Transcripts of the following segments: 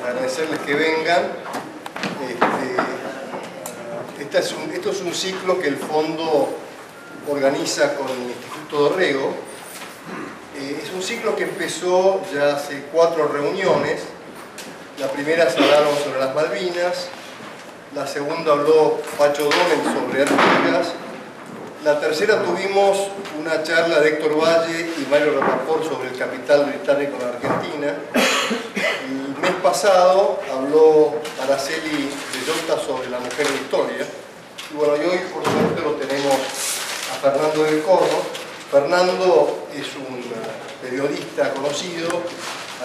Agradecerles que vengan. Esto es un ciclo que el Fondo organiza con el Instituto Dorrego. Es un ciclo que empezó ya hace 4 reuniones. La primera se hablaron sobre las Malvinas, la segunda habló Pacho Donel sobre Artigas, la tercera tuvimos una charla de Héctor Valle y Mario Rapaport sobre el capital británico en Argentina. El mes pasado habló Araceli Bellota sobre la mujer en la historia. Y bueno, y hoy por suerte lo tenemos a Fernando del Corro. Fernando es un periodista conocido,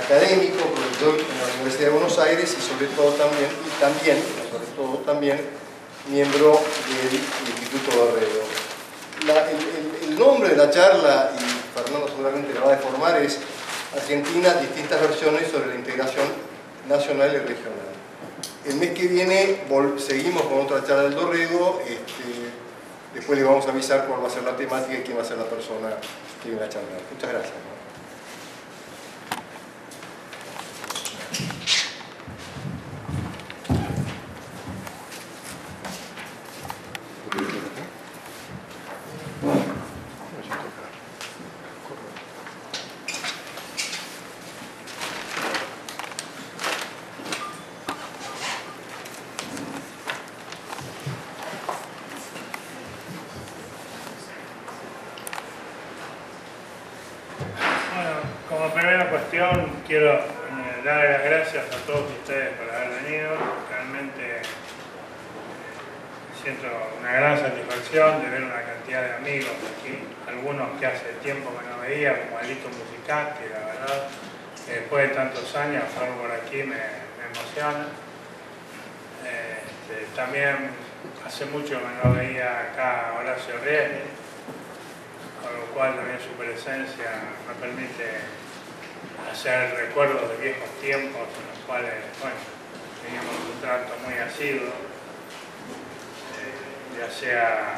académico, profesor en la Universidad de Buenos Aires y sobre todo también miembro del Instituto Dorrego. El nombre de la charla, y Fernando seguramente la va a deformar, es Argentina, distintas versiones sobre la integración nacional y regional. El mes que viene seguimos con otra charla del Dorrego. Después le vamos a avisar cuál va a ser la temática y quién va a ser la persona que viene a charlar. Muchas gracias. Como primera cuestión, quiero dar las gracias a todos ustedes por haber venido. Realmente siento una gran satisfacción de ver una cantidad de amigos aquí, algunos que hace tiempo que no veía, como Alito Musicati, que la verdad, después de tantos años, verlo por aquí me emociona. También hace mucho que no veía acá a Horacio Riesni, con lo cual también su presencia me permite hacer recuerdos de viejos tiempos en los cuales, bueno, teníamos un trato muy asiduo, ya sea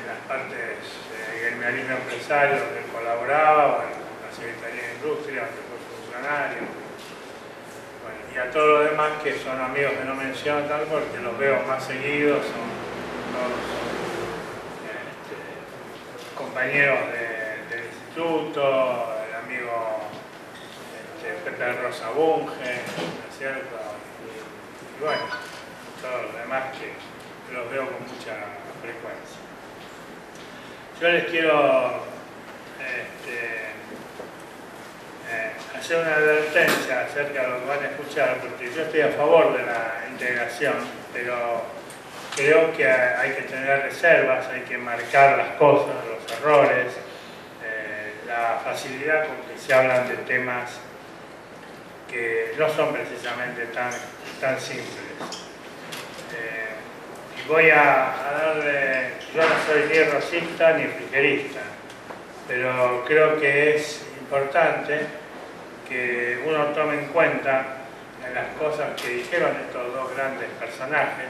en las partes del gremialismo empresario donde él colaboraba, o en la Secretaría de Industria donde fue funcionario, bueno, y a todos los demás que son amigos que no menciono tal porque los veo más seguidos, son todos compañeros del instituto, el amigo Pepe Rosa Bunge, ¿no es cierto? Y bueno, todos los demás que los veo con mucha frecuencia. Yo les quiero hacer una advertencia acerca de lo que van a escuchar, porque yo estoy a favor de la integración, pero creo que hay que tener reservas, hay que marcar las cosas, los errores, la facilidad con que se hablan de temas que no son precisamente tan simples. Y voy a darle, yo no soy ni rosista ni frigerista, pero creo que es importante que uno tome en cuenta las cosas que dijeron estos dos grandes personajes,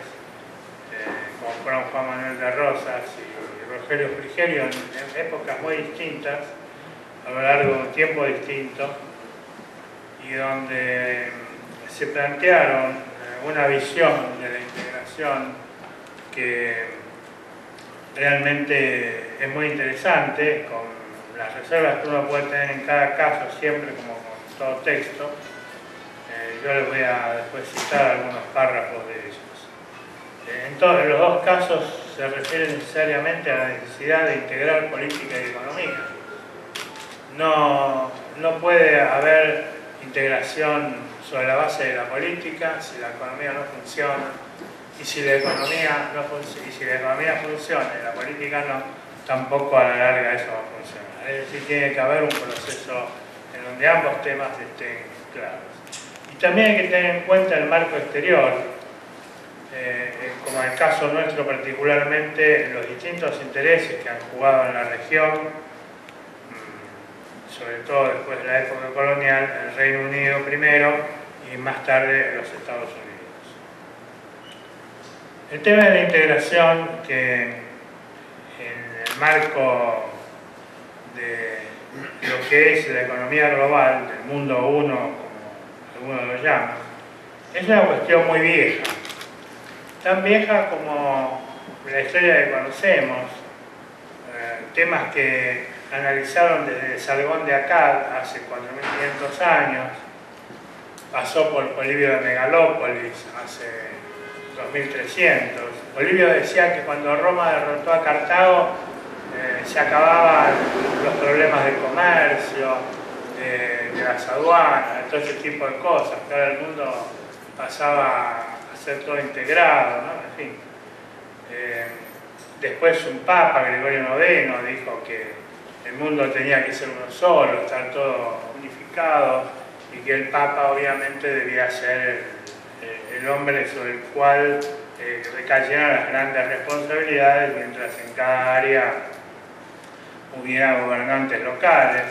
como fueron Juan Manuel de Rosas y Rogelio Frigerio, en épocas muy distintas, a lo largo de un tiempo distinto, y donde se plantearon una visión de la integración que realmente es muy interesante, con las reservas que uno puede tener en cada caso, siempre como con todo texto. Yo les voy a después citar algunos párrafos de ellos. En los dos casos se refiere necesariamente a la necesidad de integrar política y economía. No puede haber integración sobre la base de la política si la economía no funciona, y si la economía funciona y la política no, tampoco a la larga eso va a funcionar. Es decir, tiene que haber un proceso en donde ambos temas estén claros. Y también hay que tener en cuenta el marco exterior, como en el caso nuestro particularmente, los distintos intereses que han jugado en la región, sobre todo después de la época colonial, el Reino Unido primero y más tarde los Estados Unidos. El tema de la integración, que en el marco de lo que es la economía global, del mundo uno, como algunos lo llaman, es una cuestión muy vieja, tan vieja como la historia que conocemos, temas que analizaron desde el Salgón de Akkad hace 4.500 años, pasó por Polibio de Megalópolis hace 2.300. Polibio decía que cuando Roma derrotó a Cartago se acababan los problemas del comercio, de las aduanas, todo ese tipo de cosas, que ahora el mundo pasaba a ser todo integrado, ¿no? En fin. Después un papa, Gregorio IX, dijo que el mundo tenía que ser uno solo, estar todo unificado, y que el papa obviamente debía ser el hombre sobre el cual recayeran las grandes responsabilidades, mientras en cada área hubiera gobernantes locales.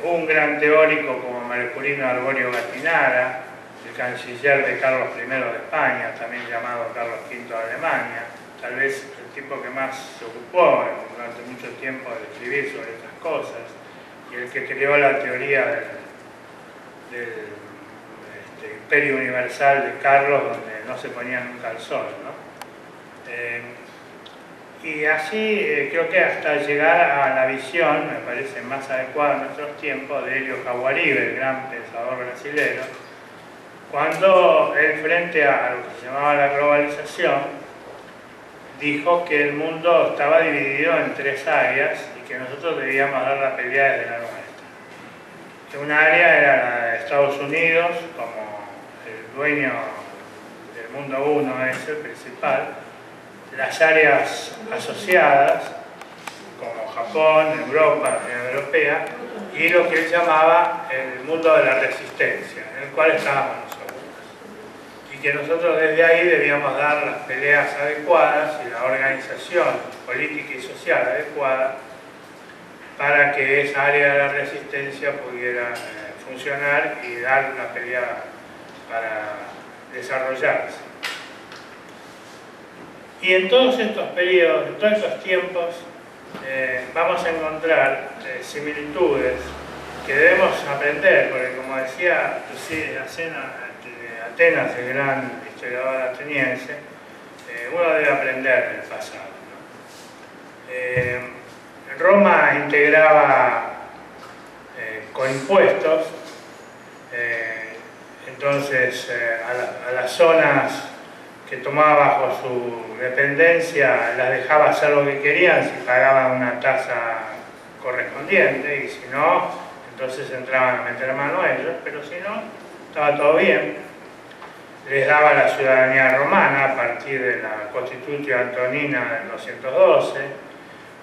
Un gran teórico como Mercurino Arborio Gattinara, el canciller de Carlos I de España, también llamado Carlos V de Alemania, tal vez el tipo que más se ocupó durante mucho tiempo de escribir sobre estas cosas, y el que creó la teoría del Imperio Universal de Carlos, donde no se ponía nunca el sol, ¿no? Y así creo que hasta llegar a la visión, me parece más adecuada en nuestros tiempos, de Hélio Jaguaribe, el gran pensador brasileño, cuando él, frente a lo que se llamaba la globalización, dijo que el mundo estaba dividido en 3 áreas y que nosotros debíamos dar la pelea desde la nuestra. Que una área era la de Estados Unidos, como el dueño del mundo uno es el principal, las áreas asociadas, como Japón, Europa, la Unión Europea, y lo que él llamaba el mundo de la resistencia, en el cual estábamos nosotros. Y que nosotros desde ahí debíamos dar las peleas adecuadas y la organización política y social adecuada para que esa área de la resistencia pudiera funcionar y dar una pelea para desarrollarse. Y en todos estos periodos, en todos estos tiempos, vamos a encontrar similitudes que debemos aprender, porque como decía Atenas, el gran historiador ateniense, uno debe aprender del pasado, ¿no? Roma integraba con impuestos, entonces a las zonas que tomaba bajo su dependencia las dejaba hacer lo que querían si pagaban una tasa correspondiente, y si no, entonces entraban a meter mano a ellos, pero si no, estaba todo bien. Les daba la ciudadanía romana a partir de la Constitutio Antonina del 212,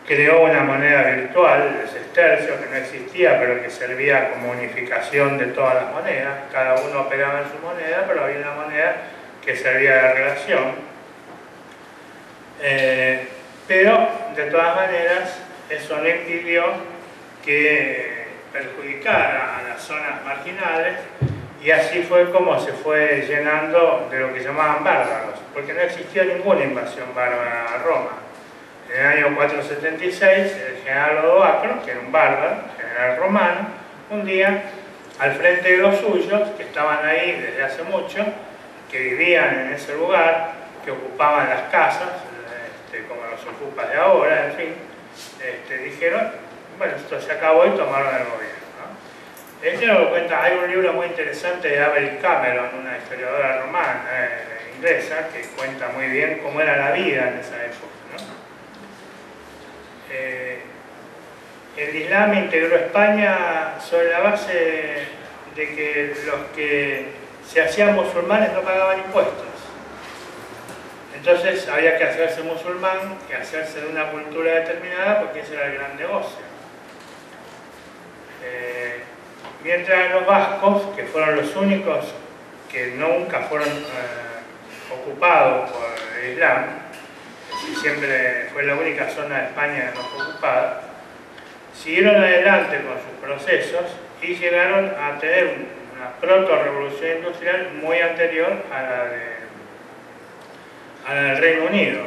creó una moneda virtual, el sestercio, que no existía, pero que servía como unificación de todas las monedas. Cada uno operaba en su moneda, pero había una moneda que servía de relación. Pero, de todas maneras, eso no impidió que perjudicara a las zonas marginales, y así fue como se fue llenando de lo que llamaban bárbaros, porque no existió ninguna invasión bárbara a Roma. En el año 476, el general Odoacro, que era un bárbaro, general romano, un día, al frente de los suyos, que estaban ahí desde hace mucho, que vivían en ese lugar, que ocupaban las casas, como los ocupas de ahora, en fin, dijeron, bueno, esto se acabó, y tomaron el gobierno, ¿no? Lo cuenta, hay un libro muy interesante de Abel Cameron, una historiadora romana, inglesa, que cuenta muy bien cómo era la vida en esa época, ¿no? El Islam integró España sobre la base de que los que se hacían musulmanes no pagaban impuestos. Entonces había que hacerse musulmán y hacerse de una cultura determinada, porque ese era el gran negocio. Mientras los vascos, que fueron los únicos que nunca fueron ocupados por el Islam, siempre fue la única zona de España que no fue ocupada, siguieron adelante con sus procesos y llegaron a tener una proto-revolución industrial muy anterior a la del Reino Unido.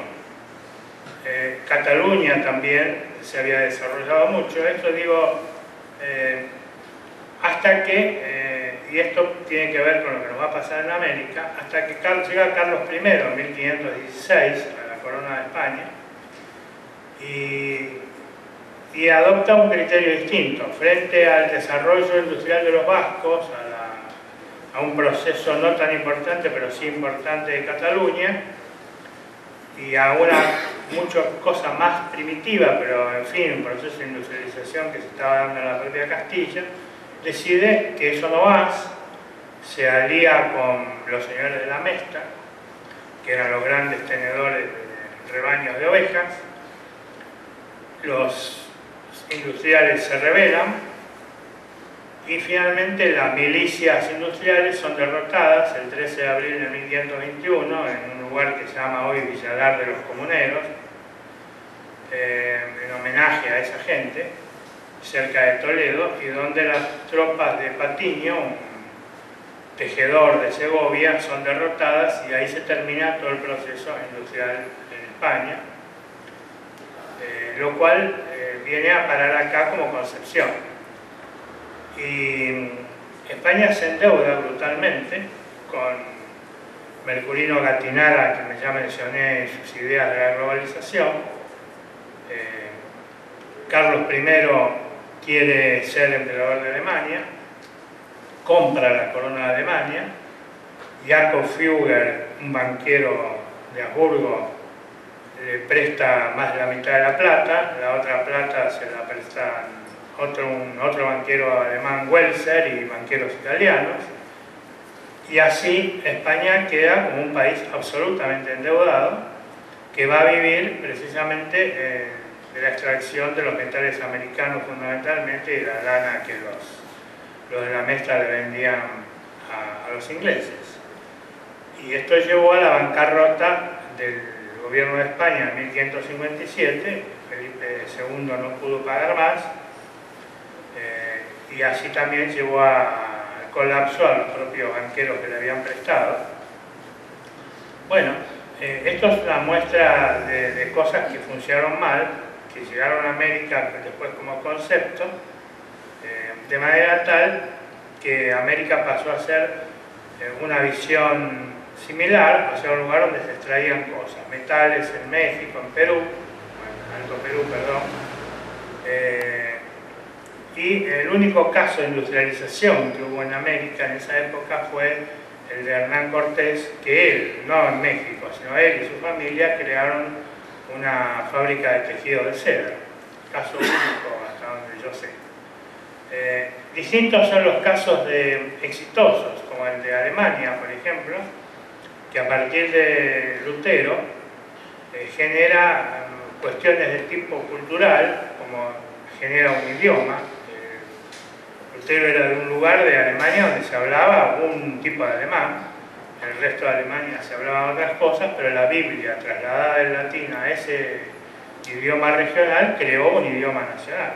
Cataluña también se había desarrollado mucho, esto digo, hasta que, y esto tiene que ver con lo que nos va a pasar en América, hasta que llega Carlos I en 1516 a la corona de España y adopta un criterio distinto frente al desarrollo industrial de los vascos, a un proceso no tan importante pero sí importante de Cataluña y a una muchas cosas más primitiva, pero en fin, un proceso de industrialización que se estaba dando en la propia Castilla, decide que eso no más, se alía con los señores de la Mesta, que eran los grandes tenedores de rebaños de ovejas. Los industriales se rebelan y finalmente las milicias industriales son derrotadas el 13 de abril de 1521 en un lugar que se llama hoy Villalar de los Comuneros, en homenaje a esa gente, cerca de Toledo, y donde las tropas de Patiño, un tejedor de Segovia, son derrotadas y ahí se termina todo el proceso industrial en España, lo cual viene a parar acá como Concepción. Y España se endeuda brutalmente con Mercurino Gattinara, que ya mencioné sus ideas de la globalización. Carlos I quiere ser emperador de Alemania, compra la corona de Alemania. Jakob Fugger, un banquero de Habsburgo, le presta más de la mitad de la plata, la otra plata se la prestan otro banquero alemán, Welser, y banqueros italianos, y así España queda como un país absolutamente endeudado que va a vivir precisamente de la extracción de los metales americanos fundamentalmente y la lana que los de la Mesta le vendían a los ingleses. Y esto llevó a la bancarrota del gobierno de España en 1557, Felipe II no pudo pagar más, y así también llevó al colapso a los propios banqueros que le habían prestado. Bueno, esto es una muestra de cosas que funcionaron mal, que llegaron a América después como concepto, de manera tal que América pasó a ser una visión similar, o sea, un lugar donde se extraían cosas, metales en México, en Perú, en Alto Perú, perdón, y el único caso de industrialización que hubo en América en esa época fue el de Hernán Cortés, que él, no en México, sino él y su familia crearon una fábrica de tejido de seda, caso único hasta donde yo sé. Distintos son los casos exitosos, como el de Alemania, por ejemplo, que a partir de Lutero genera cuestiones de tipo cultural, como genera un idioma. Lutero era de un lugar de Alemania donde se hablaba un tipo de alemán, en el resto de Alemania se hablaban otras cosas, pero la Biblia, trasladada del latín a ese idioma regional, creó un idioma nacional.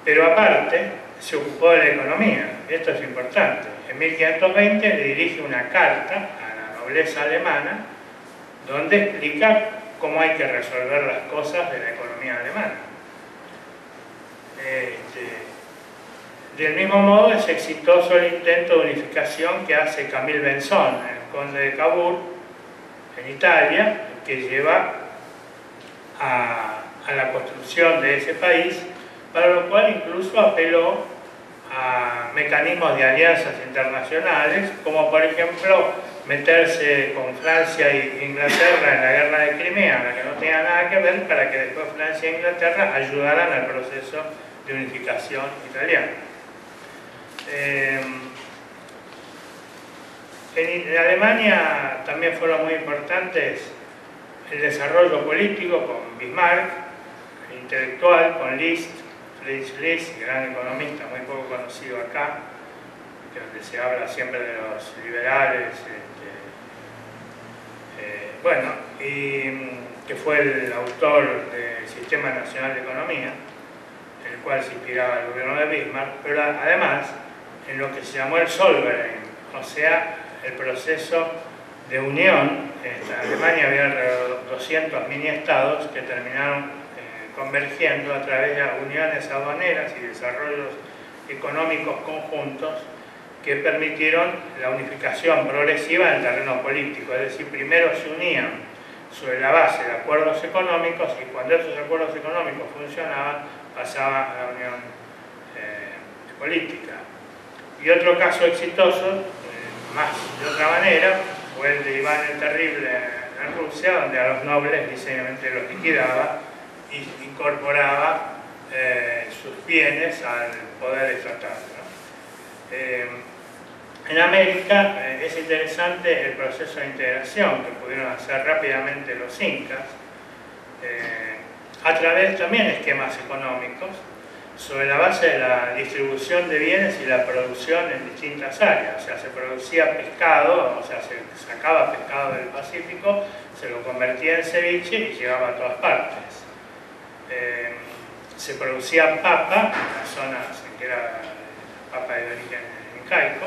Pero aparte, se ocupó de la economía, esto es importante. En 1520 le dirige una carta a la nobleza alemana donde explica cómo hay que resolver las cosas de la economía alemana. Del mismo modo es exitoso el intento de unificación que hace Camille Benson, el conde de Cavour, en Italia, que lleva a la construcción de ese país, para lo cual incluso apeló a mecanismos de alianzas internacionales, como por ejemplo meterse con Francia e Inglaterra en la guerra de Crimea, en la que no tenía nada que ver, para que después Francia e Inglaterra ayudaran al proceso de unificación italiana. En Alemania también fueron muy importantes el desarrollo político con Bismarck, el intelectual con Liszt, Friedrich List, gran economista, muy poco conocido acá, donde se habla siempre de los liberales, bueno, y que fue el autor del Sistema Nacional de Economía, en el cual se inspiraba el gobierno de Bismarck, pero además en lo que se llamó el Zollverein, o sea, el proceso de unión. En Alemania había alrededor de 200 mini-estados que terminaron convergiendo a través de uniones aduaneras y desarrollos económicos conjuntos que permitieron la unificación progresiva en el terreno político. Es decir, primero se unían sobre la base de acuerdos económicos y cuando esos acuerdos económicos funcionaban pasaba a la unión política. Y otro caso exitoso, más de otra manera, fue el de Iván el Terrible en Rusia, donde a los nobles sencillamente los liquidaba y incorporaba sus bienes al poder estatal, ¿no? En América es interesante el proceso de integración que pudieron hacer rápidamente los incas, a través también de esquemas económicos, sobre la base de la distribución de bienes y la producción en distintas áreas. O sea, se producía pescado, o sea, se sacaba pescado del Pacífico, se lo convertía en ceviche y llegaba a todas partes. Se producía papa, en las zonas en que era papa de origen incaico,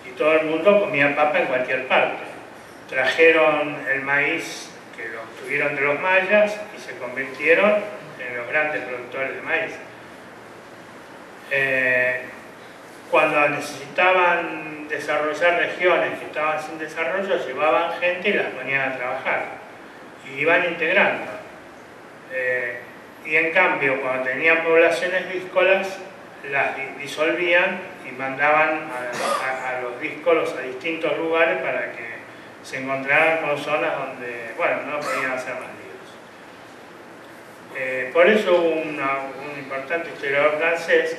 y todo el mundo comía papa en cualquier parte. Trajeron el maíz que lo obtuvieron de los mayas y se convirtieron en los grandes productores de maíz. Cuando necesitaban desarrollar regiones que estaban sin desarrollo, llevaban gente y las ponían a trabajar y iban integrando. Y en cambio, cuando tenían poblaciones díscolas, las disolvían y mandaban a los díscolos a distintos lugares para que se encontraran con zonas donde, bueno, no podían hacer más líos. Por eso un importante historiador francés,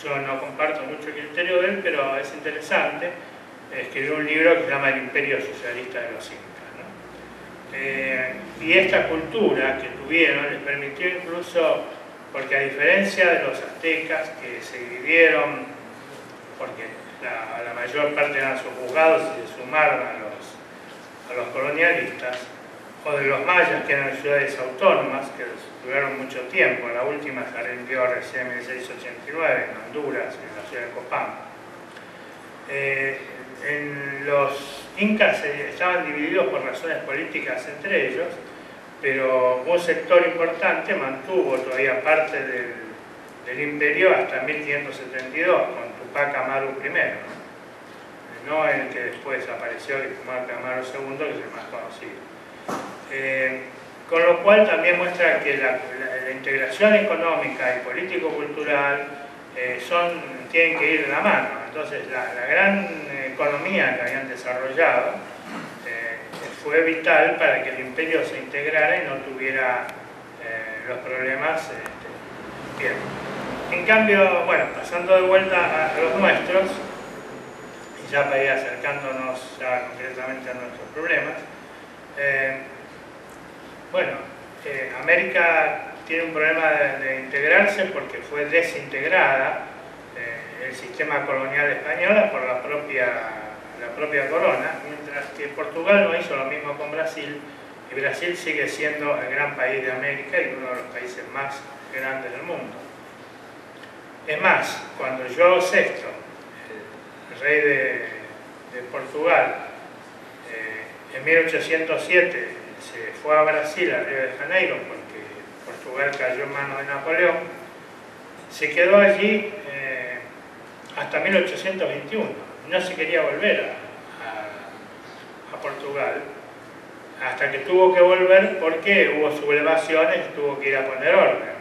yo no comparto mucho el criterio de él, pero es interesante, escribió un libro que se llama El Imperio Socialista de los Incas, ¿no? Y esta cultura que tuvieron les permitió incluso, porque a diferencia de los aztecas que se dividieron, porque la mayor parte eran sojuzgados y se sumaron a los colonialistas, o de los mayas que eran ciudades autónomas, que duraron mucho tiempo. La última se rindió recién en 1689 en Honduras, en la ciudad de Copán. Los incas estaban divididos por razones políticas entre ellos, pero un sector importante mantuvo todavía parte del imperio hasta 1572, con Tupac Amaru I, no el que después apareció, Tupac Amaru II, que es el más conocido. Con lo cual también muestra que la integración económica y político-cultural tienen que ir de la mano. Entonces la gran economía que habían desarrollado fue vital para que el imperio se integrara y no tuviera los problemas bien. En cambio, bueno, pasando de vuelta a los nuestros, y ya para ir acercándonos ya concretamente a nuestros problemas, bueno, América tiene un problema de integrarse porque fue desintegrada el sistema colonial español por la propia corona, mientras que Portugal no hizo lo mismo con Brasil, y Brasil sigue siendo el gran país de América y uno de los países más grandes del mundo. Es más, cuando João VI, el rey de Portugal, en 1807 se fue a Brasil, a Río de Janeiro, porque Portugal cayó en manos de Napoleón, se quedó allí hasta 1821. No se quería volver a Portugal, hasta que tuvo que volver porque hubo sublevaciones, tuvo que ir a poner orden.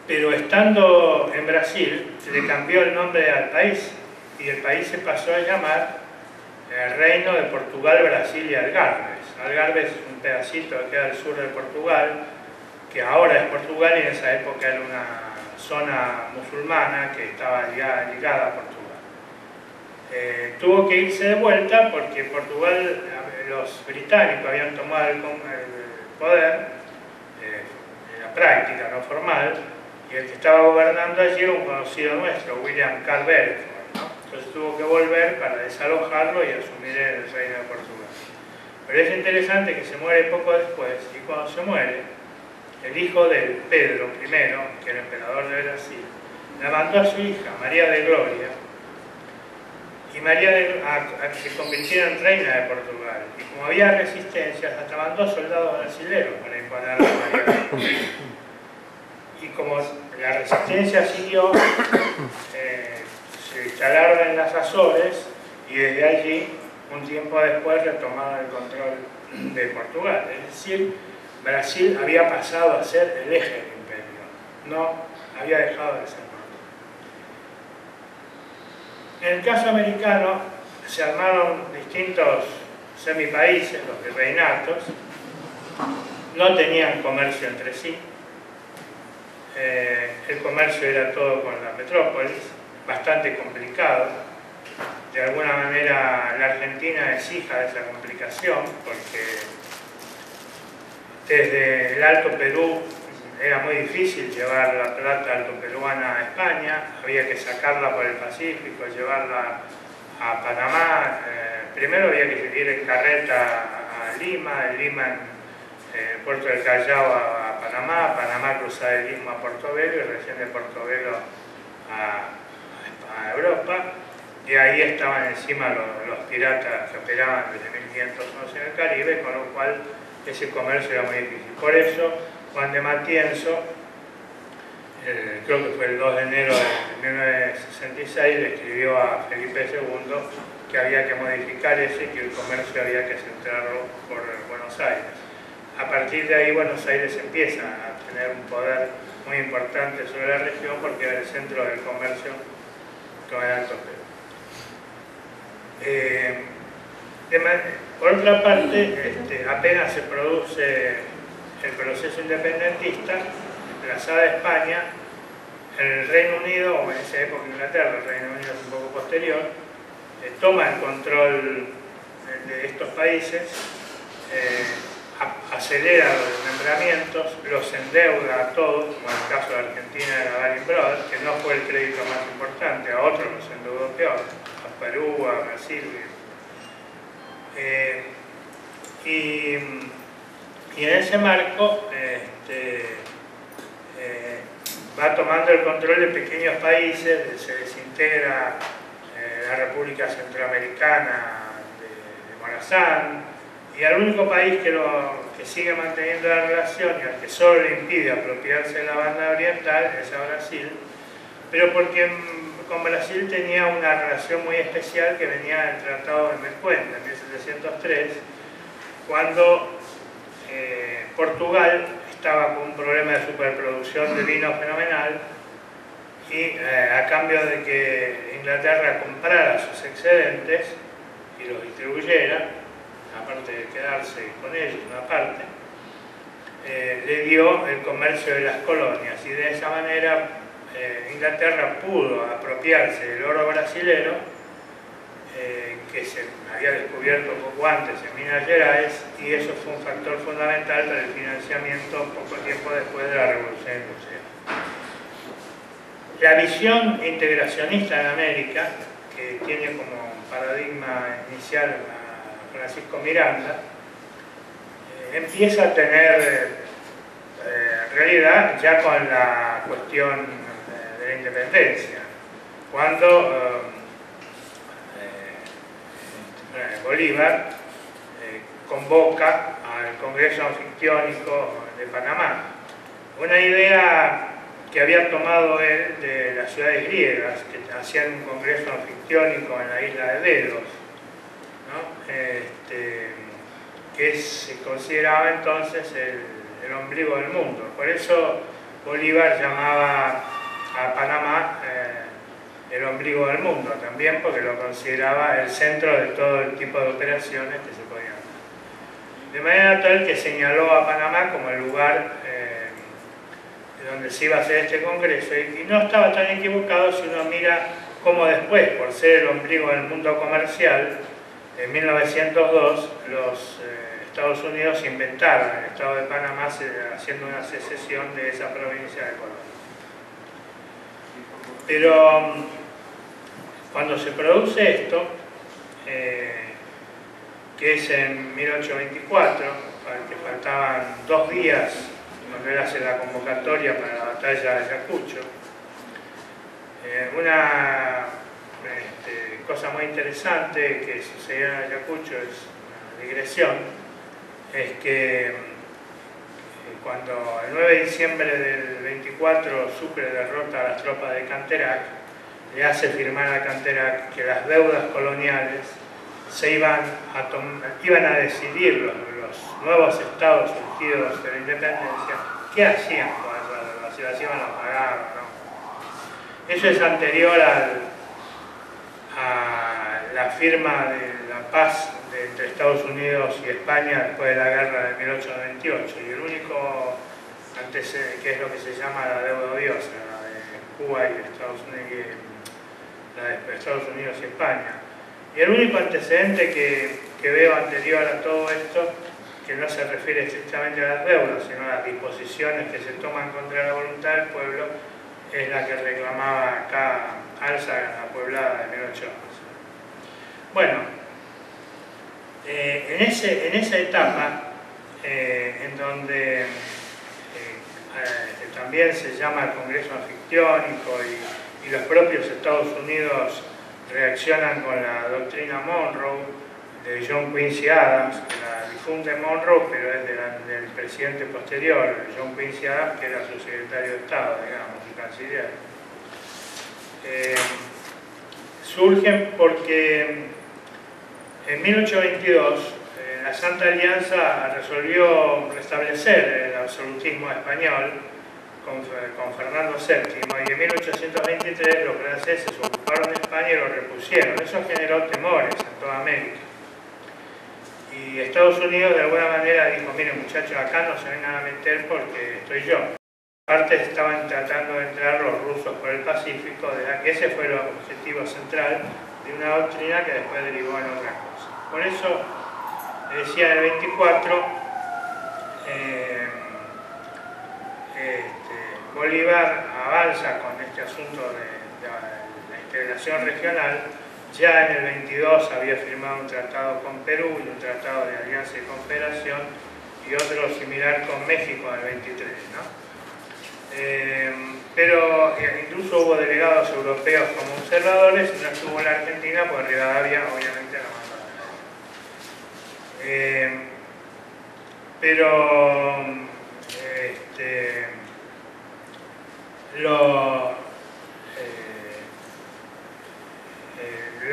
Pero estando en Brasil, se le cambió el nombre al país, y el país se pasó a llamar el Reino de Portugal, Brasil y Algarbes. Algarbes es un pedacito que queda al sur de Portugal, que ahora es Portugal y en esa época era una zona musulmana que estaba ligada a Portugal. Tuvo que irse de vuelta porque Portugal, los británicos habían tomado el poder, en la práctica, no formal, y el que estaba gobernando allí era un conocido nuestro, William Carl Beresford, ¿no? Entonces tuvo que volver para desalojarlo y asumir el reino de Portugal. Pero es interesante que se muere poco después, y cuando se muere, el hijo de Pedro I, que era emperador de Brasil, la mandó a su hija, María de Gloria, y a que se convirtiera en reina de Portugal. Y como había resistencias, hasta mandó soldados brasileños para imponer a María de Gloria. Y como la resistencia siguió, se instalaron en las Azores y desde allí, un tiempo después, retomaron el control de Portugal. Es decir, Brasil había pasado a ser el eje del imperio, no había dejado de ser. En el caso americano se armaron distintos semipaíses, los virreinatos, no tenían comercio entre sí, el comercio era todo con la metrópolis, bastante complicado. De alguna manera la Argentina es hija de esa complicación, porque desde el Alto Perú era muy difícil llevar la plata altoperuana a España, había que sacarla por el Pacífico, llevarla a Panamá. Primero había que ir en carreta a Lima, de Lima en Puerto del Callao a Panamá, Panamá cruzar el Istmo a Portobelo y recién de Portobelo a Europa. Y ahí estaban encima los piratas que operaban desde 1511 en el Caribe, con lo cual ese comercio era muy difícil. Por eso, Juan de Matienzo, creo que fue el 2 de enero de 1966, le escribió a Felipe II que había que modificar ese y que el comercio había que centrarlo por Buenos Aires. A partir de ahí, Buenos Aires empieza a tener un poder muy importante sobre la región porque era el centro del comercio con el Alto Perú. Por otra parte, apenas se produce el proceso independentista, desplazada a España, el Reino Unido, o en esa época Inglaterra, el Reino Unido es un poco posterior, toma el control de estos países, acelera los desmembramientos, los endeuda a todos, como en el caso de Argentina de la Lehman Brothers, que no fue el crédito más importante, a otros los endeudó peor, a Perú, a Brasil. Y en ese marco va tomando el control de pequeños países, se desintegra la República Centroamericana de Morazán, y el único país que sigue manteniendo la relación y al que solo le impide apropiarse de la banda oriental es a Brasil, pero porque con Brasil tenía una relación muy especial que venía del Tratado de Mercuenta en 1703, cuando Portugal estaba con un problema de superproducción de vino fenomenal y a cambio de que Inglaterra comprara sus excedentes y los distribuyera, aparte de quedarse con ellos una parte, le dio el comercio de las colonias y de esa manera Inglaterra pudo apropiarse del oro brasilero que se había descubierto poco antes en Minas Gerais, y eso fue un factor fundamental para el financiamiento poco tiempo después de la Revolución Industrial. La visión integracionista en América, que tiene como paradigma inicial a Francisco Miranda, empieza a tener realidad ya con la cuestión de la independencia, cuando Bolívar convoca al Congreso Anfictiónico de Panamá, una idea que había tomado él de las ciudades griegas, que hacían un congreso anfictiónico en la isla de Delos, ¿no? Que se consideraba entonces el ombligo del mundo. Por eso Bolívar llamaba a Panamá el ombligo del mundo, también porque lo consideraba el centro de todo el tipo de operaciones que se podían hacer. De manera tal que señaló a Panamá como el lugar donde se iba a hacer este congreso, y no estaba tan equivocado si uno mira cómo después, por ser el ombligo del mundo comercial, en 1902 los Estados Unidos inventaron el estado de Panamá haciendo una secesión de esa provincia de Colombia. Pero Cuando se produce esto, que es en 1824, que faltaban 2 días cuando él hace la convocatoria para la batalla de Ayacucho, una cosa muy interesante que sucedió en Ayacucho, es una digresión, es que cuando el 9 de diciembre del 24 Sucre derrota a las tropas de Canterac, le hace firmar a Canterac que las deudas coloniales se iban a decidir los nuevos estados surgidos de la independencia, ¿qué hacían con esas deudas? Si las iban a pagar o no. Eso es anterior a la firma de la paz entre Estados Unidos y España después de la guerra de 1828, y el único antecedente, que es lo que se llama la deuda odiosa, la de Cuba y Estados Unidos y España. Y el único antecedente que veo anterior a todo esto, que no se refiere estrictamente a las deudas, sino a las disposiciones que se toman contra la voluntad del pueblo, es la que reclamaba acá Álzaga en la Pueblada de 1811. Bueno, en esa etapa, en donde también se llama el Congreso Anfictiónico y los propios Estados Unidos reaccionan con la doctrina Monroe de John Quincy Adams, que la difunde Monroe, pero es del presidente posterior, John Quincy Adams, que era su secretario de Estado, digamos, su canciller. Surgen porque en 1822 la Santa Alianza resolvió restablecer el absolutismo español con Fernando VII, y en 1823 los franceses ocuparon España y lo repusieron. Eso generó temores en toda América. Y Estados Unidos de alguna manera dijo: miren muchachos, acá no se vengan a meter porque estoy yo. Aparte estaban tratando de entrar los rusos por el Pacífico, que ese fue el objetivo central de una doctrina que después derivó en otra cosa. Por eso, decía en el 24, Bolívar avanza con este asunto de la integración regional. Ya en el 22 había firmado un tratado con Perú y un tratado de alianza y confederación, y otro similar con México en el 23, ¿no? Pero incluso hubo delegados europeos como observadores, y no estuvo en la Argentina porque Rivadavia obviamente no mandó. Pero lo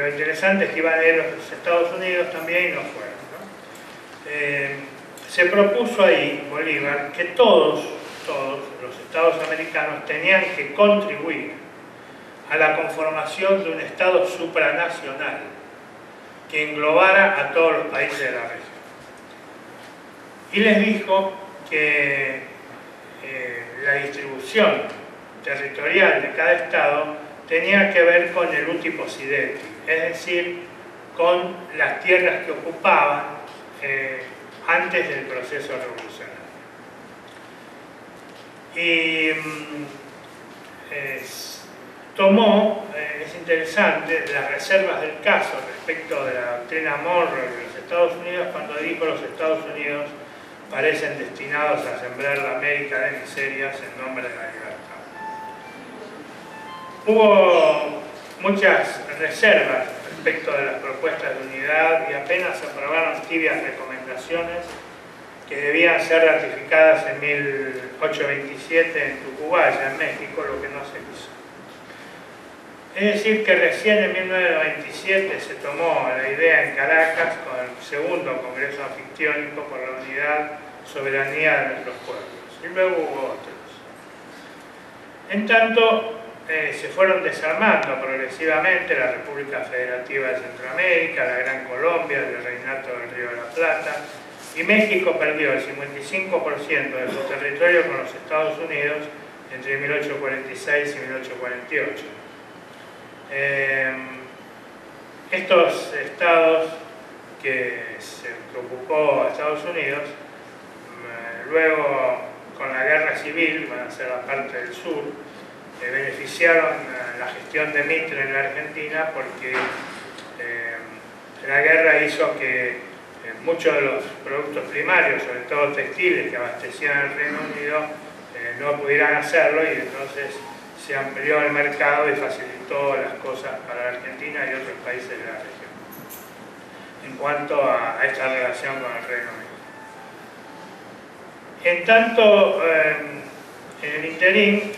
interesante es que iban a ir los Estados Unidos también y no fueron, ¿no? Se propuso ahí, Bolívar, que todos los estados americanos tenían que contribuir a la conformación de un estado supranacional que englobara a todos los países de la región. Y les dijo que la distribución territorial de cada estado tenía que ver con el uti possidendi, es decir, con las tierras que ocupaban antes del proceso revolucionario. Y tomó, es interesante, las reservas del caso respecto de la doctrina Monroe de los Estados Unidos, cuando dijo: los Estados Unidos parecen destinados a sembrar la América de miserias en nombre de la libertad. Hubo muchas reservas respecto de las propuestas de unidad y apenas se aprobaron tibias recomendaciones que debían ser ratificadas en 1827 en Tucubaya, en México, lo que no se hizo. Es decir, que recién en 1997 se tomó la idea en Caracas con el segundo Congreso Anfictiónico por la unidad, soberanía de nuestros pueblos, y luego hubo otros. En tanto, se fueron desarmando progresivamente la República Federativa de Centroamérica, la Gran Colombia, el Reinato del Río de la Plata, y México perdió el 55% de su territorio con los Estados Unidos entre 1846 y 1848. Estos estados que ocupó Estados Unidos, luego con la guerra civil, van a ser la parte del sur, beneficiaron la gestión de Mitre en la Argentina, porque la guerra hizo que muchos de los productos primarios, sobre todo textiles que abastecían el Reino Unido, no pudieran hacerlo, y entonces se amplió el mercado y facilitó las cosas para la Argentina y otros países de la región en cuanto a esta relación con el Reino Unido. En tanto, en el interín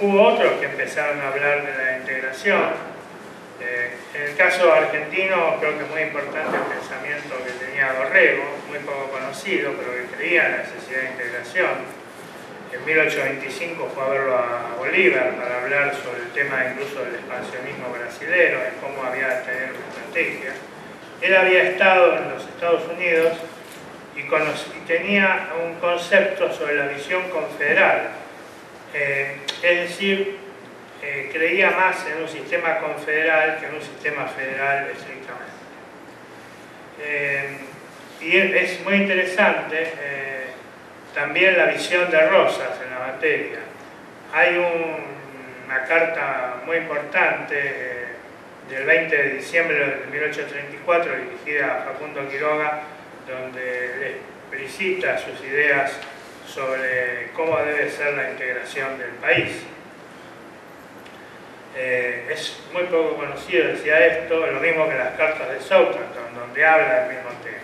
hubo otros que empezaron a hablar de la integración. En el caso argentino creo que es muy importante el pensamiento que tenía Dorrego, muy poco conocido, pero que creía en la necesidad de integración. En 1825 fue a verlo a Bolívar para hablar sobre el tema incluso del expansionismo brasilero y cómo había de tener una estrategia. Él había estado en los Estados Unidos y tenía un concepto sobre la visión confederal, es decir, creía más en un sistema confederal que en un sistema federal estrictamente. Y es muy interesante también la visión de Rosas en la materia. Hay una carta muy importante del 20 de diciembre de 1834 dirigida a Facundo Quiroga, donde explicita sus ideas sobre cómo debe ser la integración del país. Es muy poco conocido, decía esto, lo mismo que las cartas de Southampton, donde habla del mismo tema.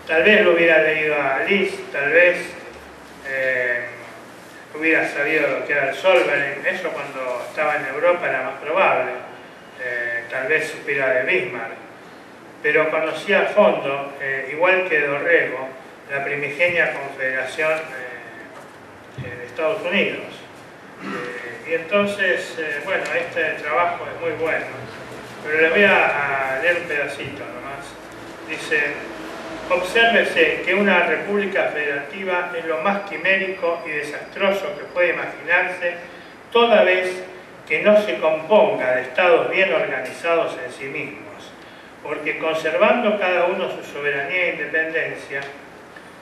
Tal vez lo hubiera leído a Liz, tal vez hubiera sabido lo que era el Solveren, eso cuando estaba en Europa era más probable, tal vez supiera de Bismarck, pero conocía a fondo, igual que Dorrego, la primigenia Confederación de Estados Unidos. Y entonces, bueno, este trabajo es muy bueno, pero le voy a leer un pedacito nomás. Dice: obsérvese que una república federativa es lo más quimérico y desastroso que puede imaginarse, toda vez que no se componga de estados bien organizados en sí mismos, porque conservando cada uno su soberanía e independencia,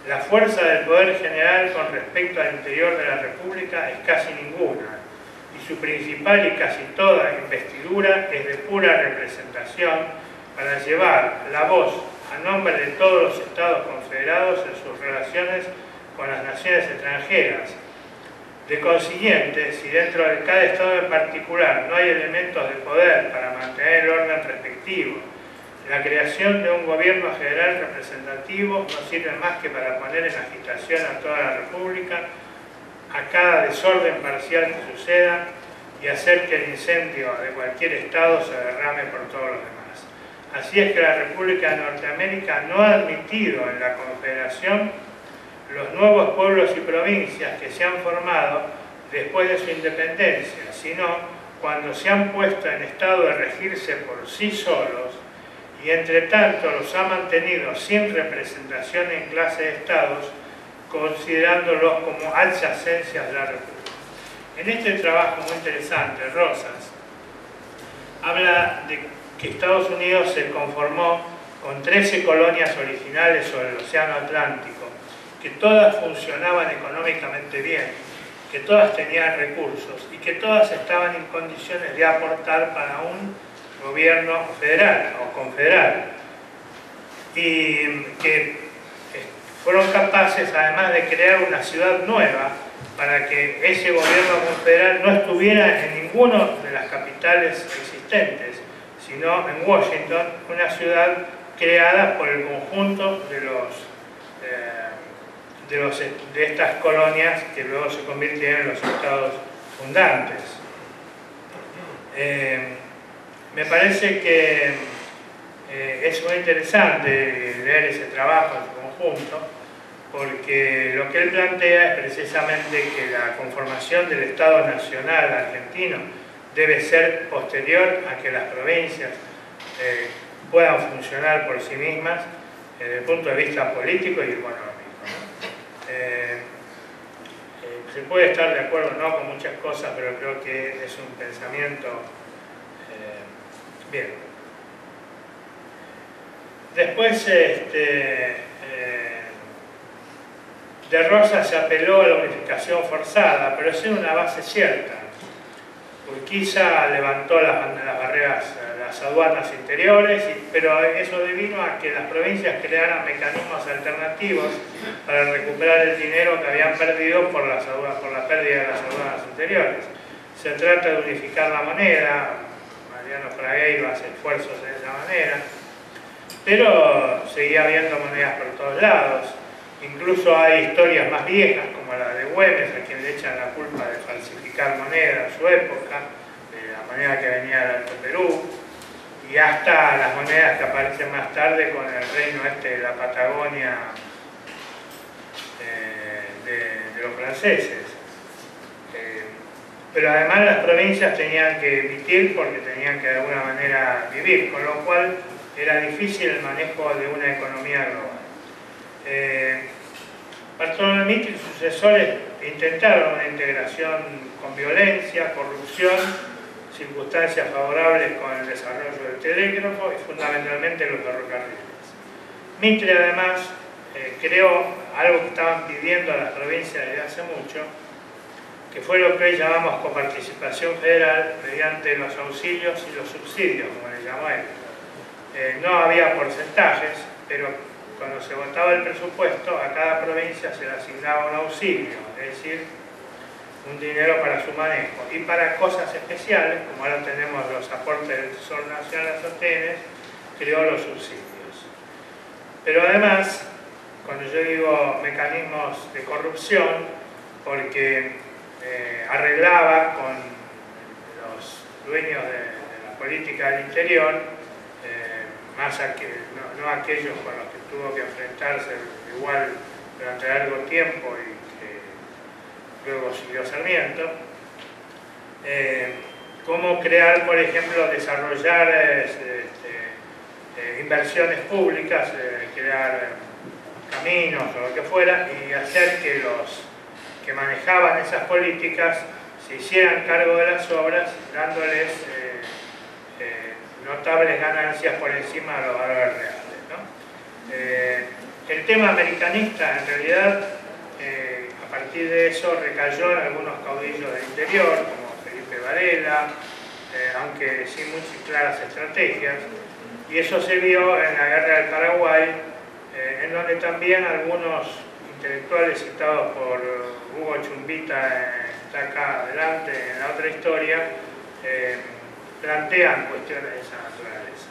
la fuerza del poder general con respecto al interior de la república es casi ninguna, y su principal y casi toda investidura es de pura representación para llevar la voz a nombre de todos los estados confederados en sus relaciones con las naciones extranjeras. De consiguiente, si dentro de cada estado en particular no hay elementos de poder para mantener el orden respectivo, la creación de un gobierno general representativo no sirve más que para poner en agitación a toda la república, a cada desorden parcial que suceda, y hacer que el incendio de cualquier estado se derrame por todos los demás. Así es que la República de Norteamérica no ha admitido en la Confederación los nuevos pueblos y provincias que se han formado después de su independencia, sino cuando se han puesto en estado de regirse por sí solos, y entre tanto los ha mantenido sin representación en clase de estados, considerándolos como adyacencias de la República. En este trabajo muy interesante, Rosas habla de que Estados Unidos se conformó con 13 colonias originales sobre el Océano Atlántico, que todas funcionaban económicamente bien, que todas tenían recursos y que todas estaban en condiciones de aportar para un gobierno federal o confederal, y que fueron capaces además de crear una ciudad nueva para que ese gobierno confederal no estuviera en ninguna de las capitales existentes, sino en Washington, una ciudad creada por el conjunto de estas colonias que luego se convirtieron en los estados fundantes. Me parece que es muy interesante leer ese trabajo en su conjunto, porque lo que él plantea es precisamente que la conformación del Estado Nacional argentino debe ser posterior a que las provincias puedan funcionar por sí mismas desde el punto de vista político y económico, ¿no? Se puede estar de acuerdo no con muchas cosas, pero creo que es un pensamiento bien. Después De Rosa se apeló a la unificación forzada, pero sin una base cierta. Urquiza levantó las barreras, las aduanas interiores, pero eso devino a que las provincias crearan mecanismos alternativos para recuperar el dinero que habían perdido por la pérdida de las aduanas interiores. Se trata de unificar la moneda, Mariano Fragueiro hace esfuerzos de esa manera, pero seguía habiendo monedas por todos lados. Incluso hay historias más viejas, como la de Güemes, a quien le echan la culpa de falsificar moneda en su época, la moneda que venía del Alto Perú, y hasta las monedas que aparecen más tarde con el reino de la Patagonia de los franceses. Pero además las provincias tenían que emitir porque tenían que de alguna manera vivir, con lo cual era difícil el manejo de una economía global. Bartolomé Mitre y sus sucesores intentaron una integración con violencia, corrupción, circunstancias favorables con el desarrollo del telégrafo y fundamentalmente los ferrocarriles. Mitre además creó algo que estaban pidiendo a las provincias desde hace mucho, que fue lo que hoy llamamos coparticipación federal mediante los auxilios y los subsidios, como le llamó él. No había porcentajes, pero cuando se votaba el presupuesto, a cada provincia se le asignaba un auxilio, es decir, un dinero para su manejo. Y para cosas especiales, como ahora tenemos los aportes del Tesoro Nacional a sostenes, creó los subsidios. Pero además, cuando yo digo mecanismos de corrupción, porque arreglaba con los dueños de la política del interior, más no aquellos con los que tuvo que enfrentarse igual durante largo tiempo y que luego siguió Sarmiento, cómo crear, por ejemplo, desarrollar inversiones públicas, crear caminos o lo que fuera, y hacer que los que manejaban esas políticas se hicieran cargo de las obras, dándoles notables ganancias por encima de los valores reales, ¿no? El tema americanista, en realidad, a partir de eso recayó en algunos caudillos del interior, como Felipe Varela, aunque sin muchas claras estrategias, y eso se vio en la Guerra del Paraguay, en donde también algunos intelectuales citados por Hugo Chumbita, está acá adelante en la otra historia, plantean cuestiones de esa naturaleza.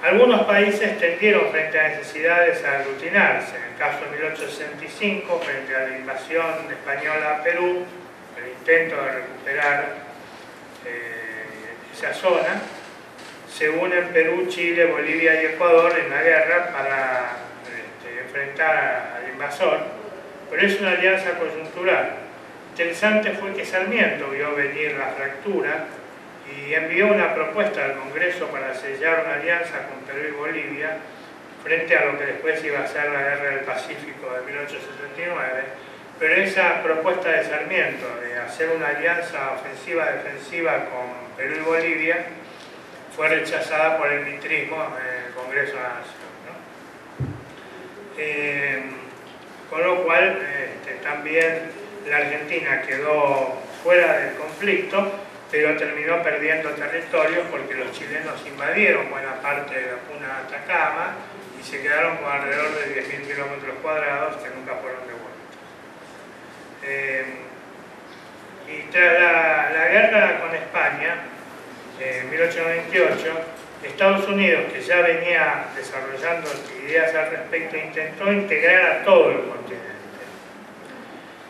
Algunos países tendieron frente a necesidades a aglutinarse. En el caso de 1865, frente a la invasión española a Perú, el intento de recuperar esa zona, se unen Perú, Chile, Bolivia y Ecuador en la guerra para enfrentar al invasor, pero es una alianza coyuntural. Interesante fue que Sarmiento vio venir la fractura y envió una propuesta al Congreso para sellar una alianza con Perú y Bolivia frente a lo que después iba a ser la Guerra del Pacífico de 1879, pero esa propuesta de Sarmiento de hacer una alianza ofensiva-defensiva con Perú y Bolivia fue rechazada por el mitrismo en el Congreso de la Nación, ¿no? Con lo cual también la Argentina quedó fuera del conflicto, pero terminó perdiendo territorios porque los chilenos invadieron buena parte de la puna de Atacama y se quedaron con alrededor de 10.000 kilómetros cuadrados que nunca fueron devueltos. Y tras la guerra con España, en 1898, Estados Unidos, que ya venía desarrollando ideas al respecto, intentó integrar a todo el continente.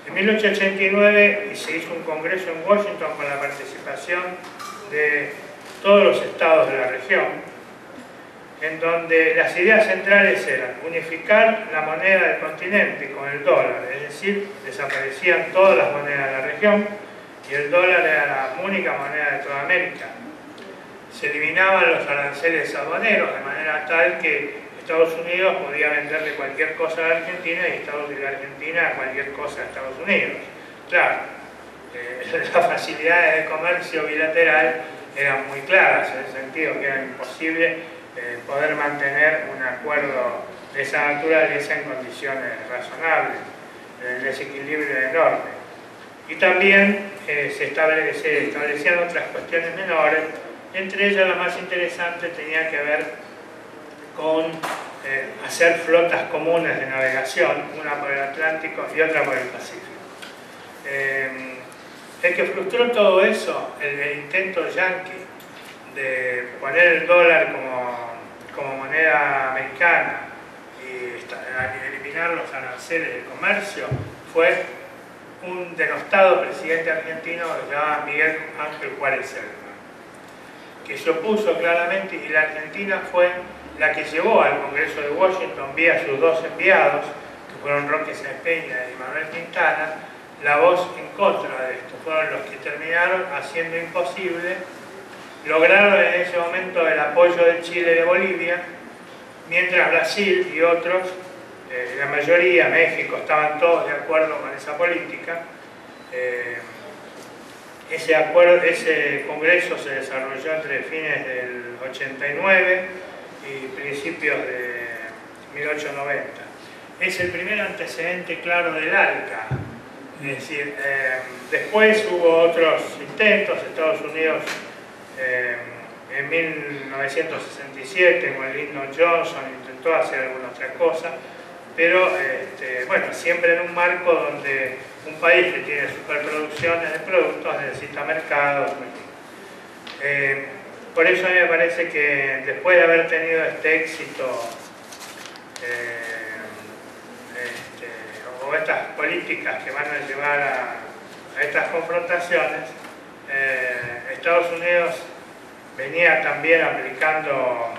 En 1889 se hizo un congreso en Washington con la participación de todos los estados de la región, en donde las ideas centrales eran unificar la moneda del continente con el dólar, es decir, desaparecían todas las monedas de la región y el dólar era la única moneda de toda América. Se eliminaban los aranceles aduaneros de manera tal que Estados Unidos podía venderle cualquier cosa a la Argentina y la Argentina cualquier cosa a Estados Unidos. Claro, las facilidades de comercio bilateral eran muy claras, en el sentido que era imposible poder mantener un acuerdo de esa naturaleza en condiciones razonables, el desequilibrio enorme. Y también se establecían otras cuestiones menores, entre ellas la más interesante tenía que ver con hacer flotas comunes de navegación, una por el Atlántico y otra por el Pacífico. El que frustró todo eso, el intento yanqui de poner el dólar como moneda americana y eliminar los aranceles de comercio, fue un denostado presidente argentino que se llamaba Miguel Ángel Juárez Selma, que se opuso claramente, y la Argentina fue la que llevó al Congreso de Washington, vía sus dos enviados, que fueron Roque Sáenz Peña y Manuel Quintana, la voz en contra de esto. Fueron los que terminaron haciendo imposible. Lograron en ese momento el apoyo de Chile y de Bolivia, mientras Brasil y otros, la mayoría, México, estaban todos de acuerdo con esa política. Ese congreso se desarrolló entre fines del 89 y principios de 1890. Es el primer antecedente claro del ALCA. Es decir, después hubo otros intentos. Estados Unidos en 1967 con Lyndon Johnson intentó hacer alguna otra cosa, pero bueno, siempre en un marco donde un país que tiene superproducciones de productos necesita mercados. Por eso a mí me parece que después de haber tenido este éxito o estas políticas que van a llevar a estas confrontaciones, Estados Unidos venía también aplicando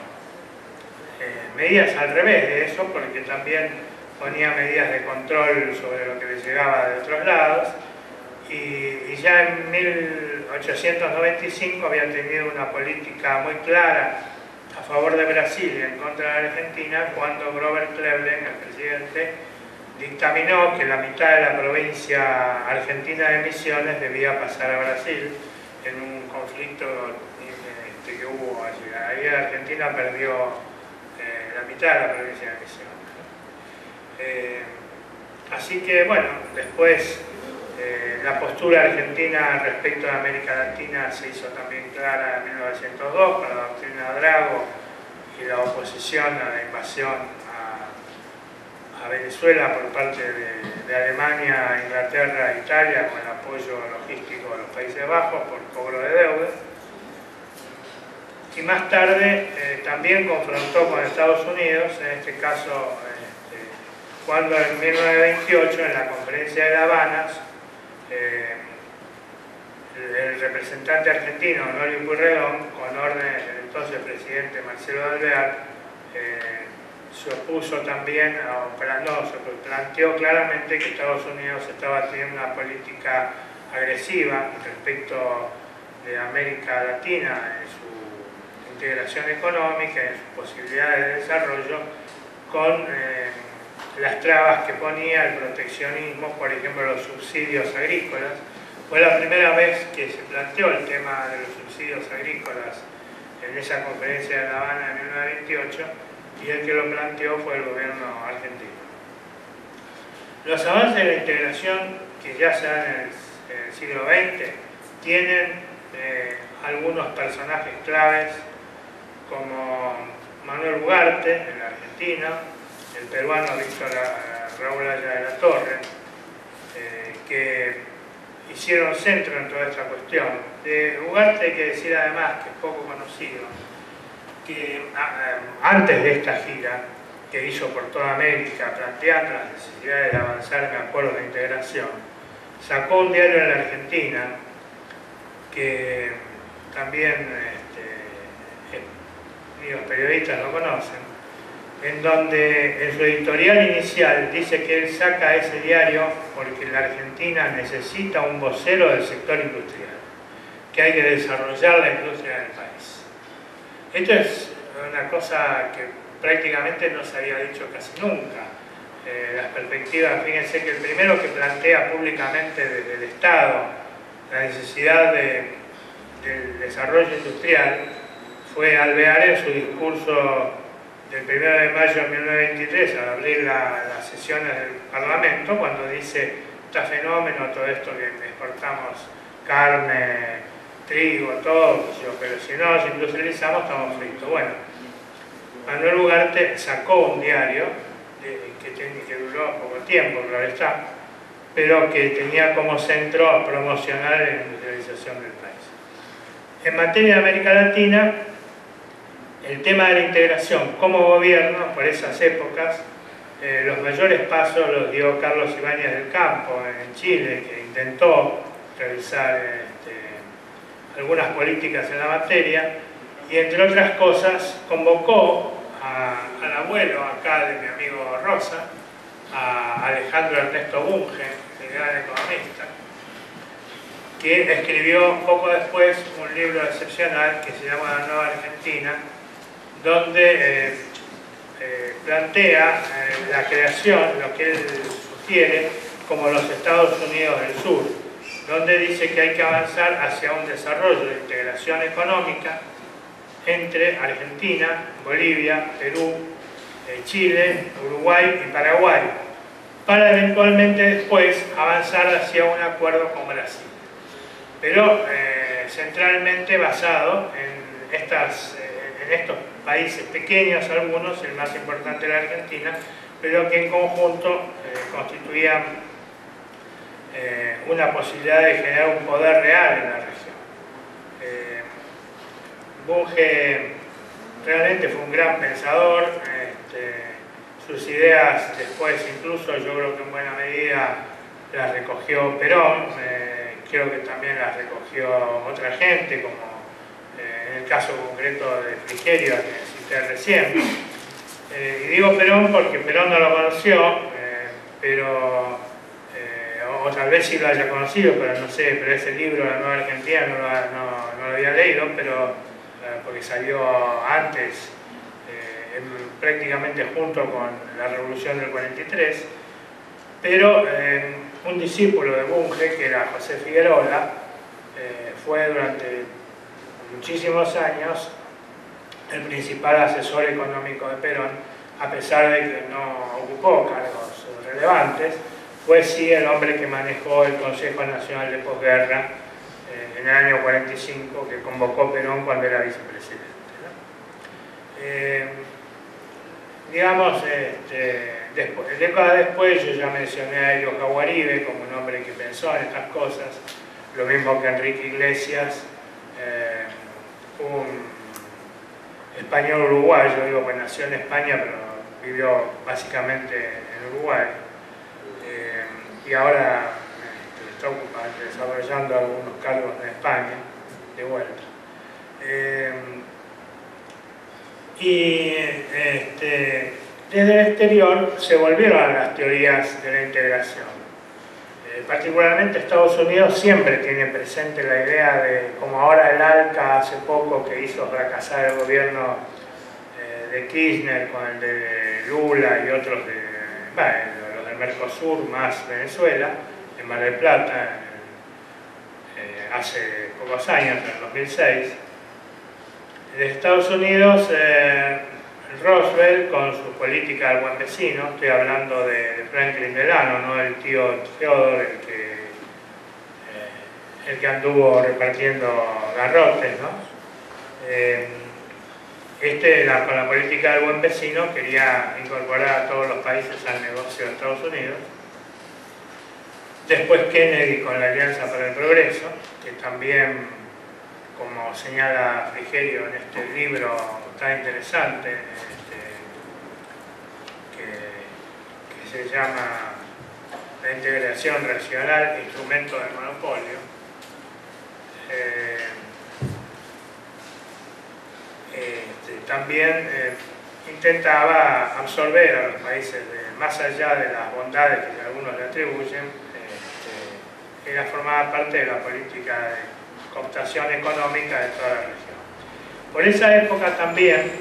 medidas al revés de eso, porque también ponía medidas de control sobre lo que les llegaba de otros lados, y ya en 1895 había tenido una política muy clara a favor de Brasil y en contra de Argentina, cuando Grover Cleveland, el presidente, dictaminó que la mitad de la provincia argentina de Misiones debía pasar a Brasil en un conflicto que hubo allí. Ahí Argentina perdió la mitad de la provincia de Misiones. Así que, bueno, después la postura argentina respecto a América Latina se hizo también clara en 1902 con la doctrina Drago y la oposición a la invasión a Venezuela por parte de Alemania, Inglaterra e Italia, con el apoyo logístico de los Países Bajos por cobro de deuda. Y más tarde también confrontó con Estados Unidos, en este caso cuando en 1928 en la conferencia de La Habana el representante argentino Honorio Pueyrredón, con órdenes del entonces presidente Marcelo Alvear, se opuso también, planteó claramente que Estados Unidos estaba teniendo una política agresiva respecto de América Latina en su integración económica, en sus posibilidades de desarrollo, con las trabas que ponía el proteccionismo, por ejemplo los subsidios agrícolas. Fue la primera vez que se planteó el tema de los subsidios agrícolas en esa conferencia de La Habana en 1928, y el que lo planteó fue el gobierno argentino. Los avances de la integración que ya se dan en el siglo XX tienen algunos personajes claves como Manuel Ugarte, el argentino, el peruano Víctor Raúl Haya de la Torre, que hicieron centro en toda esta cuestión. De Ugarte hay que decir además, que es poco conocido, que antes de esta gira que hizo por toda América planteando las necesidades de avanzar en acuerdos de integración, sacó un diario en la Argentina que también los periodistas lo conocen, en donde en su editorial inicial dice que él saca ese diario porque la Argentina necesita un vocero del sector industrial, que hay que desarrollar la industria del país. Esto es una cosa que prácticamente no se había dicho casi nunca. Las perspectivas, fíjense que el primero que plantea públicamente desde el Estado la necesidad del desarrollo industrial fue Alvear en su discurso del 1 de mayo de 1923, al abrir las sesiones del Parlamento, cuando dice: está fenómeno, todo esto que exportamos carne, trigo, todo, pero si no los industrializamos estamos fritos. Bueno, Manuel Ugarte sacó un diario que duró poco tiempo, claro está, pero que tenía como centro promocionar la industrialización del país. En materia de América Latina, el tema de la integración como gobierno, por esas épocas, los mayores pasos los dio Carlos Ibáñez del Campo en Chile, que intentó realizar algunas políticas en la materia, y entre otras cosas convocó al abuelo acá de mi amigo Rosa, a Alejandro Ernesto Bunge, el gran economista, que escribió poco después un libro excepcional que se llama La Nueva Argentina, donde plantea la creación, lo que él sugiere, como los Estados Unidos del Sur, donde dice que hay que avanzar hacia un desarrollo de integración económica entre Argentina, Bolivia, Perú, Chile, Uruguay y Paraguay, para eventualmente después avanzar hacia un acuerdo con Brasil. Pero centralmente basado en estos países pequeños, algunos, el más importante era Argentina, pero que en conjunto constituían una posibilidad de generar un poder real en la región. Bunge realmente fue un gran pensador, sus ideas después incluso yo creo que en buena medida las recogió Perón, creo que también las recogió otra gente, como en el caso concreto de Frigerio, que cité recién. Y digo Perón porque Perón no lo conoció, o tal vez sí lo haya conocido, pero no sé, pero ese libro, La Nueva Argentina, no lo había leído, pero porque salió antes, prácticamente junto con la Revolución del 43, pero un discípulo de Bunge, que era José Figuerola, fue durante muchísimos años el principal asesor económico de Perón, a pesar de que no ocupó cargos relevantes, fue sí el hombre que manejó el Consejo Nacional de Posguerra en el año 45, que convocó Perón cuando era vicepresidente, ¿no? Digamos, décadas después yo ya mencioné a Helio Jaguaribe como un hombre que pensó en estas cosas, lo mismo que Enrique Iglesias, un español uruguayo, digo que nació en España pero vivió básicamente en Uruguay, y ahora está desarrollando algunos cargos en España, de vuelta. Desde el exterior se volvieron a las teorías de la integración. Particularmente Estados Unidos siempre tiene presente la idea de, como ahora el ALCA hace poco que hizo fracasar el gobierno de Kirchner con el de Lula y otros los del Mercosur más Venezuela, en Mar del Plata, hace pocos años, en el 2006. De Estados Unidos, Roosevelt, con su política del buen vecino, estoy hablando de Franklin Delano, ¿no? El tío Theodore, el que anduvo repartiendo garrotes, ¿no? Con la política del buen vecino quería incorporar a todos los países al negocio de Estados Unidos. Después Kennedy con la Alianza para el Progreso, que también, como señala Frigerio en este libro tan interesante, que se llama La integración racional, instrumento del monopolio. También intentaba absorber a los países, más allá de las bondades que algunos le atribuyen, era formaba parte de la política de cooptación económica de toda la región. Por esa época también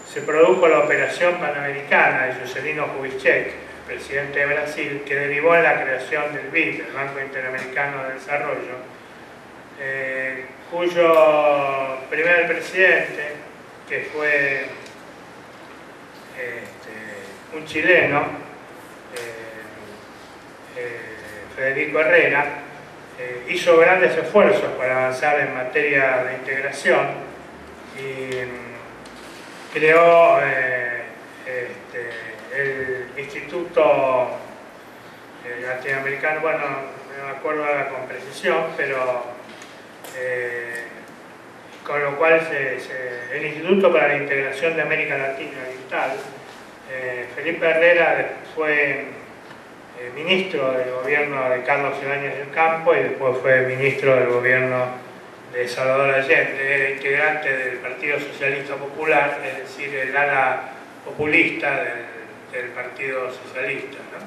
se produjo la operación panamericana de Juscelino Kubitschek, presidente de Brasil, que derivó en la creación del BID, el Banco Interamericano de Desarrollo, cuyo primer presidente, que fue un chileno, Federico Herrera, hizo grandes esfuerzos para avanzar en materia de integración y creó el Instituto Latinoamericano, bueno, no me acuerdo ahora con precisión, pero con lo cual el Instituto para la Integración de América Latina Oriental. Felipe Herrera fue ministro del gobierno de Carlos Ibáñez del Campo y después fue ministro del gobierno de Salvador Allende. Era integrante del Partido Socialista Popular, es decir, el ala populista del Partido Socialista, ¿no?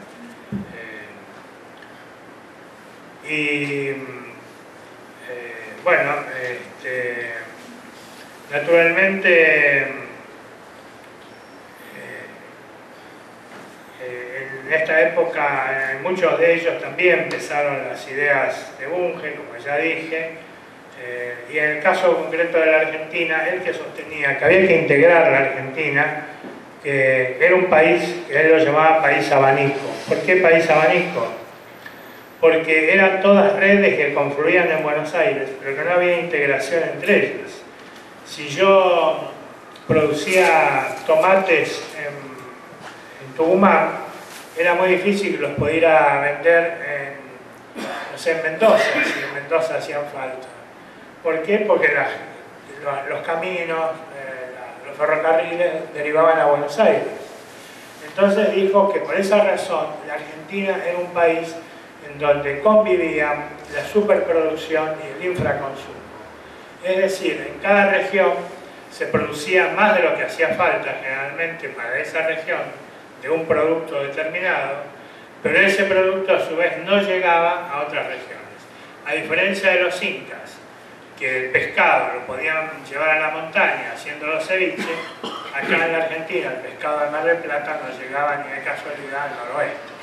Bueno, naturalmente en esta época muchos de ellos también empezaron las ideas de Bunge, como ya dije, y en el caso concreto de la Argentina, él que sostenía que había que integrar la Argentina, que era un país que él lo llamaba país abanico. ¿Por qué país abanico? Porque eran todas redes que confluían en Buenos Aires, pero que no había integración entre ellas. Si yo producía tomates en Tucumán, era muy difícil que los pudiera vender en Mendoza, si en Mendoza hacían falta. ¿Por qué? Porque los caminos, los ferrocarriles derivaban a Buenos Aires. Entonces dijo que por esa razón la Argentina era un país en donde convivían la superproducción y el infraconsumo. Es decir, en cada región se producía más de lo que hacía falta generalmente para esa región de un producto determinado, pero ese producto a su vez no llegaba a otras regiones. A diferencia de los incas, que el pescado lo podían llevar a la montaña haciéndolo ceviche, acá en la Argentina el pescado de Mar del Plata no llegaba ni de casualidad al noroeste.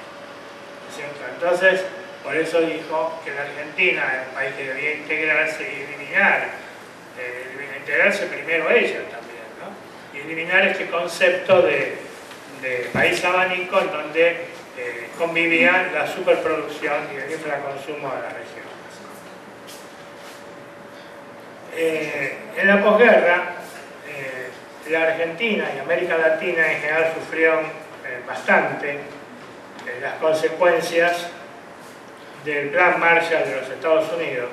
Entonces, por eso dijo que la Argentina era un país que debía integrarse y integrarse primero ella también, ¿no? Y eliminar este concepto de país abanico en donde convivían la superproducción y el infraconsumo de las regiones. En la posguerra, la Argentina y América Latina en general sufrieron bastante las consecuencias del Plan Marshall de los Estados Unidos,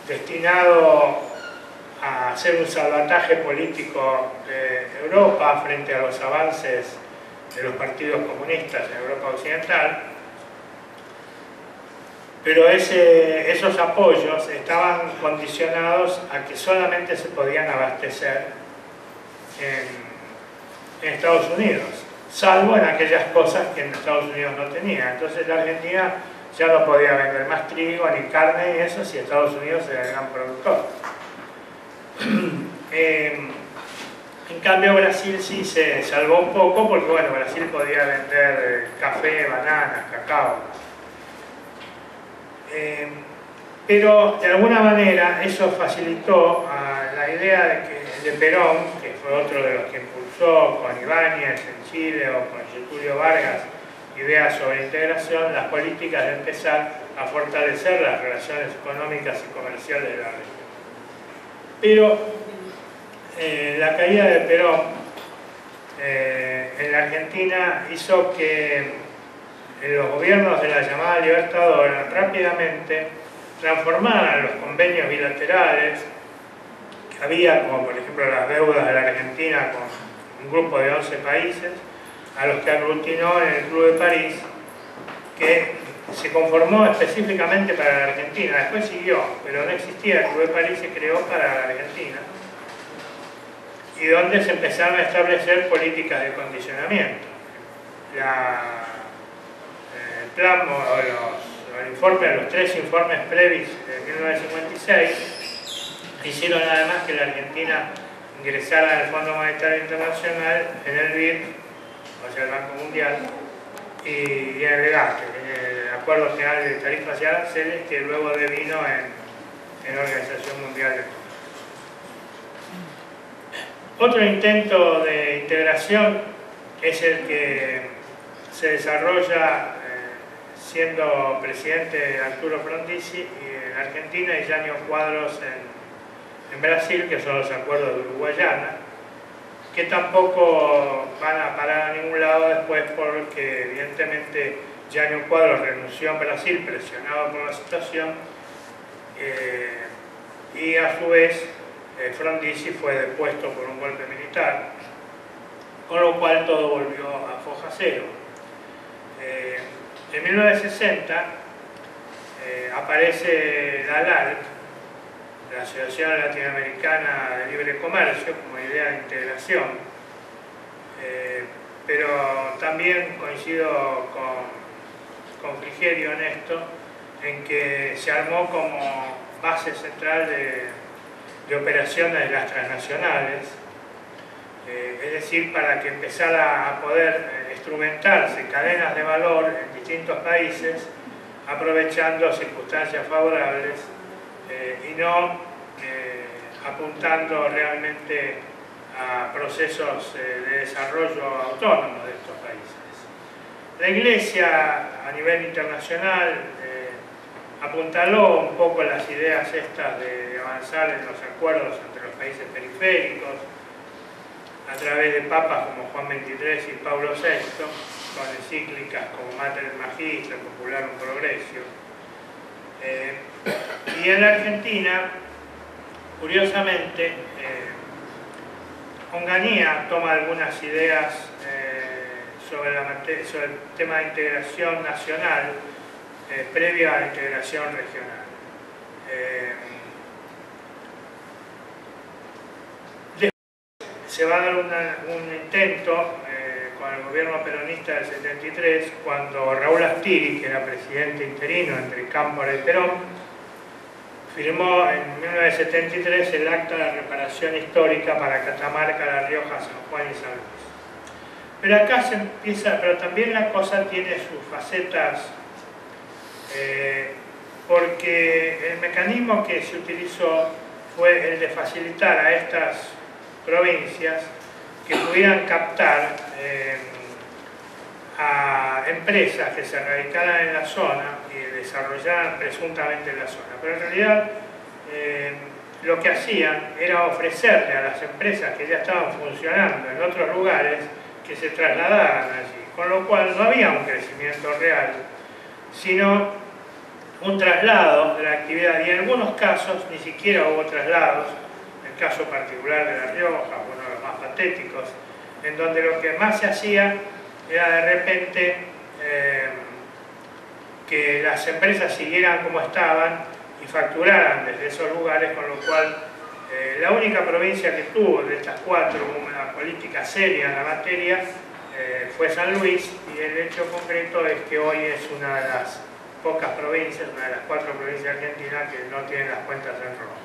destinado a hacer un salvataje político de Europa frente a los avances de los partidos comunistas en Europa Occidental, pero esos apoyos estaban condicionados a que solamente se podían abastecer en Estados Unidos, salvo en aquellas cosas que en Estados Unidos no tenía. Entonces la Argentina ya no podía vender más trigo ni carne y eso si Estados Unidos era el gran productor. En cambio Brasil sí se salvó un poco porque bueno, Brasil podía vender café, bananas, cacao. Pero de alguna manera eso facilitó la idea de Perón, que fue otro de los que impulsó con Ibáñez en Chile o con Getúlio Vargas ideas sobre integración, las políticas de empezar a fortalecer las relaciones económicas y comerciales de la región. Pero la caída de Perón en la Argentina hizo que los gobiernos de la llamada Libertadora rápidamente transformaran los convenios bilaterales que había, como por ejemplo las deudas de la Argentina con un grupo de 11 países, a los que aglutinó en el Club de París, que se conformó específicamente para la Argentina. Después siguió, pero no existía. El Club de París se creó para la Argentina, y donde se empezaron a establecer políticas de condicionamiento. El plan los 3 informes previs de 1956 hicieron además que la Argentina ingresara al Fondo Monetario Internacional, en el BID, o sea el Banco Mundial, y en el GATT, el Acuerdo General de Tarifas y Aranceles, que luego devino en la Organización Mundial de Comercio. Otro intento de integración es el que se desarrolla siendo presidente Arturo Frondizi en Argentina y Jânio Quadros en Brasil, que son los acuerdos de Uruguayana, que tampoco van a parar a ningún lado después porque evidentemente Jânio Quadros renunció en Brasil presionado por la situación y a su vez Frondizi fue depuesto por un golpe militar, con lo cual todo volvió a foja cero. En 1960 aparece la ALALC, la Asociación Latinoamericana de Libre Comercio, como idea de integración, pero también coincido con Frigerio en esto, en que se armó como base central de operaciones de las transnacionales, es decir, para que empezara a poder instrumentarse cadenas de valor en distintos países, aprovechando circunstancias favorables y no apuntando realmente a procesos de desarrollo autónomo de estos países. La Iglesia a nivel internacional apuntaló un poco las ideas estas de avanzar en los acuerdos entre los países periféricos a través de papas como Juan XXIII y Pablo VI, con encíclicas como Mater Magistrum, Popularum Progressio. Y en la Argentina, curiosamente, Onganía toma algunas ideas sobre el tema de integración nacional previa a la integración regional. Se va a dar un intento con el gobierno peronista del 73, cuando Raúl Astiri, que era presidente interino entre Cámpora y Perón, firmó en 1973 el Acta de Reparación Histórica para Catamarca, La Rioja, San Juan y San Luis. Pero acá se empieza, pero también la cosa tiene sus facetas, porque el mecanismo que se utilizó fue el de facilitar a estas provincias que pudieran captar a empresas que se radicaran en la zona y desarrollaran presuntamente en la zona. Pero en realidad lo que hacían era ofrecerle a las empresas que ya estaban funcionando en otros lugares que se trasladaran allí, con lo cual no había un crecimiento real, sino un traslado de la actividad, y en algunos casos ni siquiera hubo traslados. El caso particular de La Rioja, uno de los más patéticos, en donde lo que más se hacía era de repente que las empresas siguieran como estaban y facturaran desde esos lugares, con lo cual la única provincia que tuvo de estas cuatro una política seria en la materia fue San Luis, y el hecho concreto es que hoy es una de las pocas provincias, una de las cuatro provincias argentinas que no tienen las cuentas en rojo.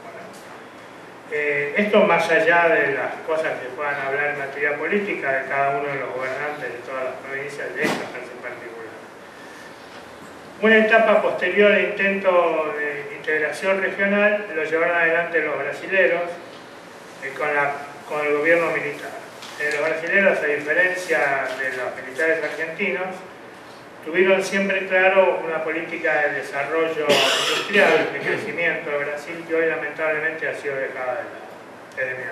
Esto más allá de las cosas que puedan hablar en materia política de cada uno de los gobernantes de todas las provincias, de estas en particular. Una etapa posterior al intento de integración regional lo llevaron adelante los brasileros con el gobierno militar. Los brasileros, a diferencia de los militares argentinos, tuvieron siempre claro una política de desarrollo industrial, de crecimiento de Brasil, que hoy lamentablemente ha sido dejada de lado, desde mi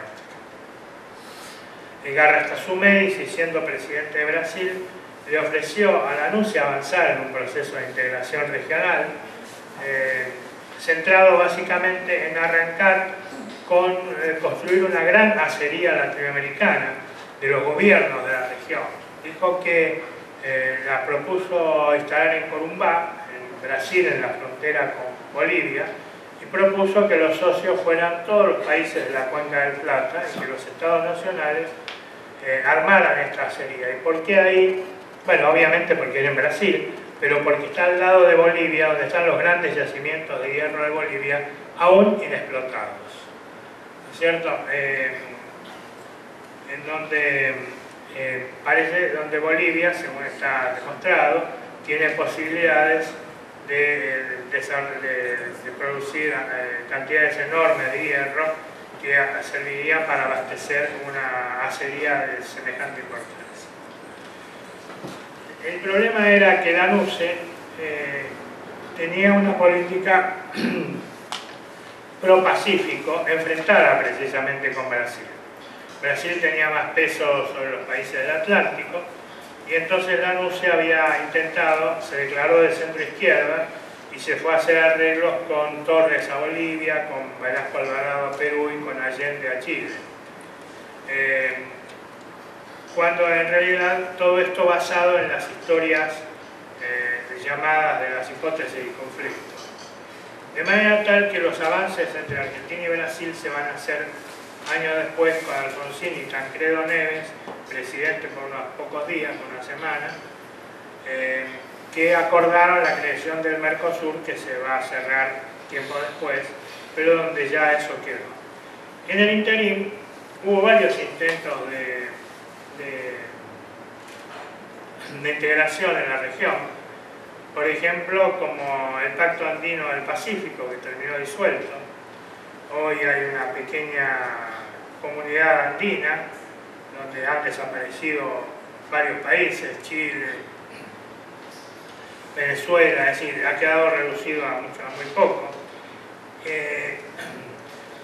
óptica. Garrastazu Médici, siendo presidente de Brasil, le ofreció a la ANUCE avanzar en un proceso de integración regional, centrado básicamente en arrancar con construir una gran acería latinoamericana de los gobiernos de la región. Dijo que la propuso instalar en Corumbá, en Brasil, en la frontera con Bolivia, y propuso que los socios fueran todos los países de la Cuenca del Plata y que los estados nacionales armaran esta acería. ¿Y por qué ahí? Bueno, obviamente porque era en Brasil, pero porque está al lado de Bolivia, donde están los grandes yacimientos de hierro de Bolivia, aún inexplotados. ¿No es cierto? En donde donde Bolivia, según está demostrado, tiene posibilidades de producir cantidades enormes de hierro que serviría para abastecer una acería de semejante importancia. El problema era que la NUCE tenía una política pro-pacífico enfrentada precisamente con Brasil. Brasil tenía más peso sobre los países del Atlántico y entonces la NUCE había intentado, se declaró de centro izquierda y se fue a hacer arreglos con Torres a Bolivia, con Velasco Alvarado a Perú y con Allende a Chile. Cuando en realidad todo esto basado en las historias llamadas de las hipótesis y conflictos. De manera tal que los avances entre Argentina y Brasil se van a hacer años después con Alfonsín y Tancredo Neves, presidente por unos pocos días, una semana, que acordaron la creación del Mercosur, que se va a cerrar tiempo después, pero donde ya eso quedó. En el interín hubo varios intentos de integración en la región, por ejemplo, como el Pacto Andino del Pacífico, que terminó disuelto. Hoy hay una pequeña comunidad andina, donde han desaparecido varios países, Chile, Venezuela, es decir, ha quedado reducido a muy poco.